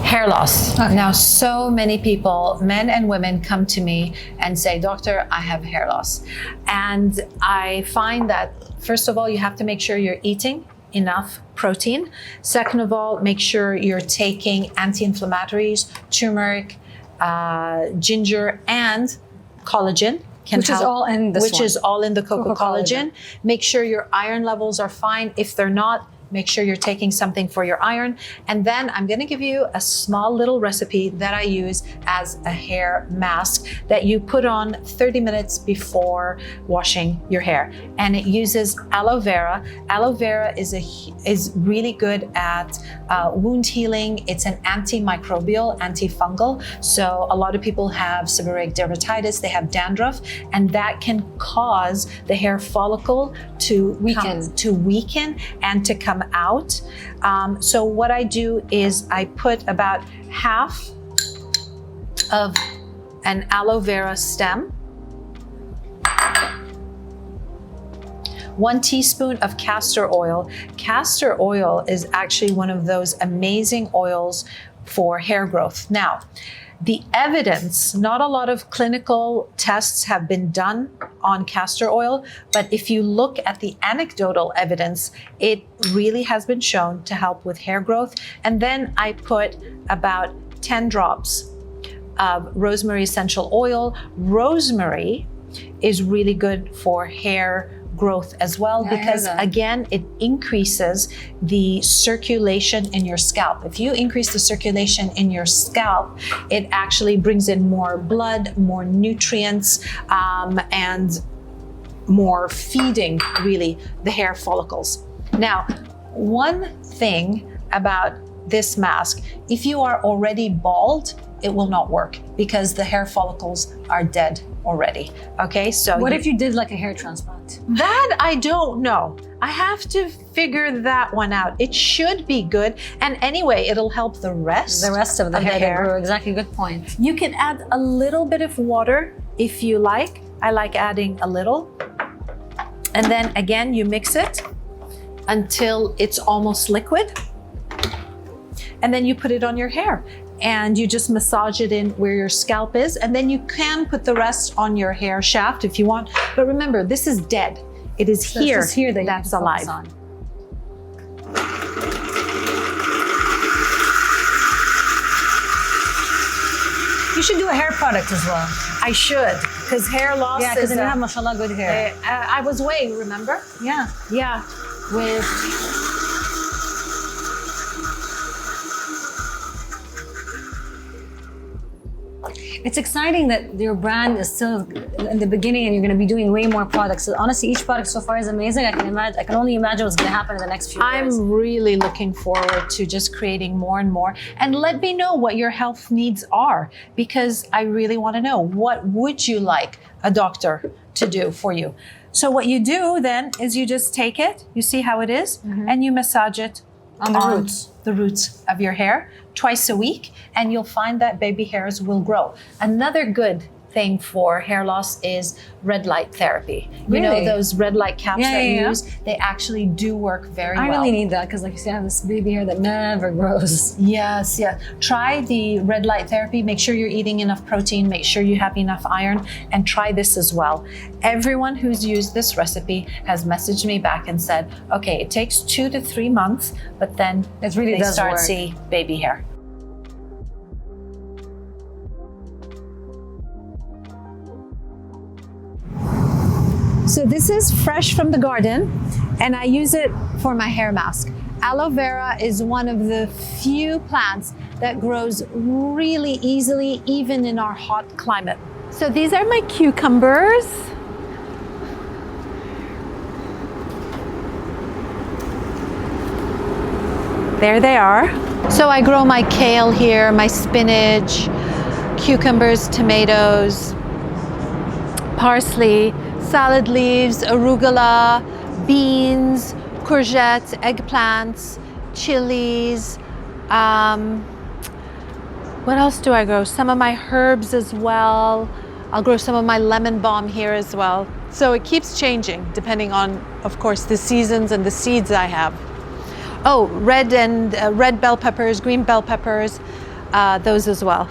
Hair loss. Okay. Now, so many people, men and women, come to me and say, Doctor, I have hair loss. And I find that, first of all, you have to make sure you're eating enough protein. Second of all, make sure you're taking anti-inflammatories, turmeric, ginger, and collagen. Which is all in this Which one. is all in the cocoa collagen. Make sure your iron levels are fine. If they're not, make sure you're taking something for your iron. And then I'm going to give you a small little recipe that I use as a hair mask that you put on 30 minutes before washing your hair. And it uses aloe vera. Aloe vera is really good at wound healing. It's an antimicrobial, antifungal. So a lot of people have seborrheic dermatitis, they have dandruff, and that can cause the hair follicle to weaken and to come out. So what I do is I put about half of an aloe vera stem, 1 teaspoon of castor oil. Castor oil is actually one of those amazing oils for hair growth. Now, the evidence, not a lot of clinical tests have been done on castor oil, but if you look at the anecdotal evidence, it really has been shown to help with hair growth. And then I put about 10 drops of rosemary essential oil. Rosemary is really good for hair growth as well, because again, it increases the circulation in your scalp. If you increase the circulation in your scalp, it actually brings in more blood, more nutrients, and more feeding, really, the hair follicles. Now, one thing about this mask, if you are already bald, it will not work because the hair follicles are dead already. Okay, so what if you did like a hair transplant? That I don't know. I have to figure that one out. It should be good, and anyway, it'll help the rest of the hair to grow. Exactly, good point. You can add a little bit of water if you like. I like adding a little, and then again you mix it until it's almost liquid, and then you put it on your hair. And you just massage it in where your scalp is, and then you can put the rest on your hair shaft if you want. But remember, this is dead. It is here that that's alive. You should do a hair product as well. I should, because hair loss Yeah, because is. you have, mashallah, good hair. I was weighing, remember? Yeah. Yeah, with. It's exciting that your brand is still in the beginning and you're going to be doing way more products. So honestly, each product so far is amazing. I can only imagine what's going to happen in the next few years. I'm really looking forward to just creating more and more. And let me know what your health needs are, because I really want to know, what would you like a doctor to do for you? So what you do then is you just take it, you see how it is, and you massage it On the roots of your hair twice a week, and you'll find that baby hairs will grow. Another good thing for hair loss is red light therapy. You know Really? those red light caps Yeah, that you yeah. use? They actually do work very I well. really need that because, like you see, I have this baby hair that never grows. Yes, yeah. Try the red light therapy. Make sure you're eating enough protein. Make sure you have enough iron, and try this as well. Everyone who's used this recipe has messaged me back and said, okay, it takes 2 to 3 months, but then It really they does start work. see baby hair. So this is fresh from the garden, and I use it for my hair mask. Aloe vera is one of the few plants that grows really easily, even in our hot climate. So these are my cucumbers. There they are. So I grow my kale here, my spinach, cucumbers, tomatoes, parsley, salad leaves, arugula, beans, courgettes, eggplants, chilies. What else do I grow? Some of my herbs as well. I'll grow some of my lemon balm here as well. So it keeps changing depending on, of course, the seasons and the seeds I have. Oh, red bell peppers, green bell peppers, those as well.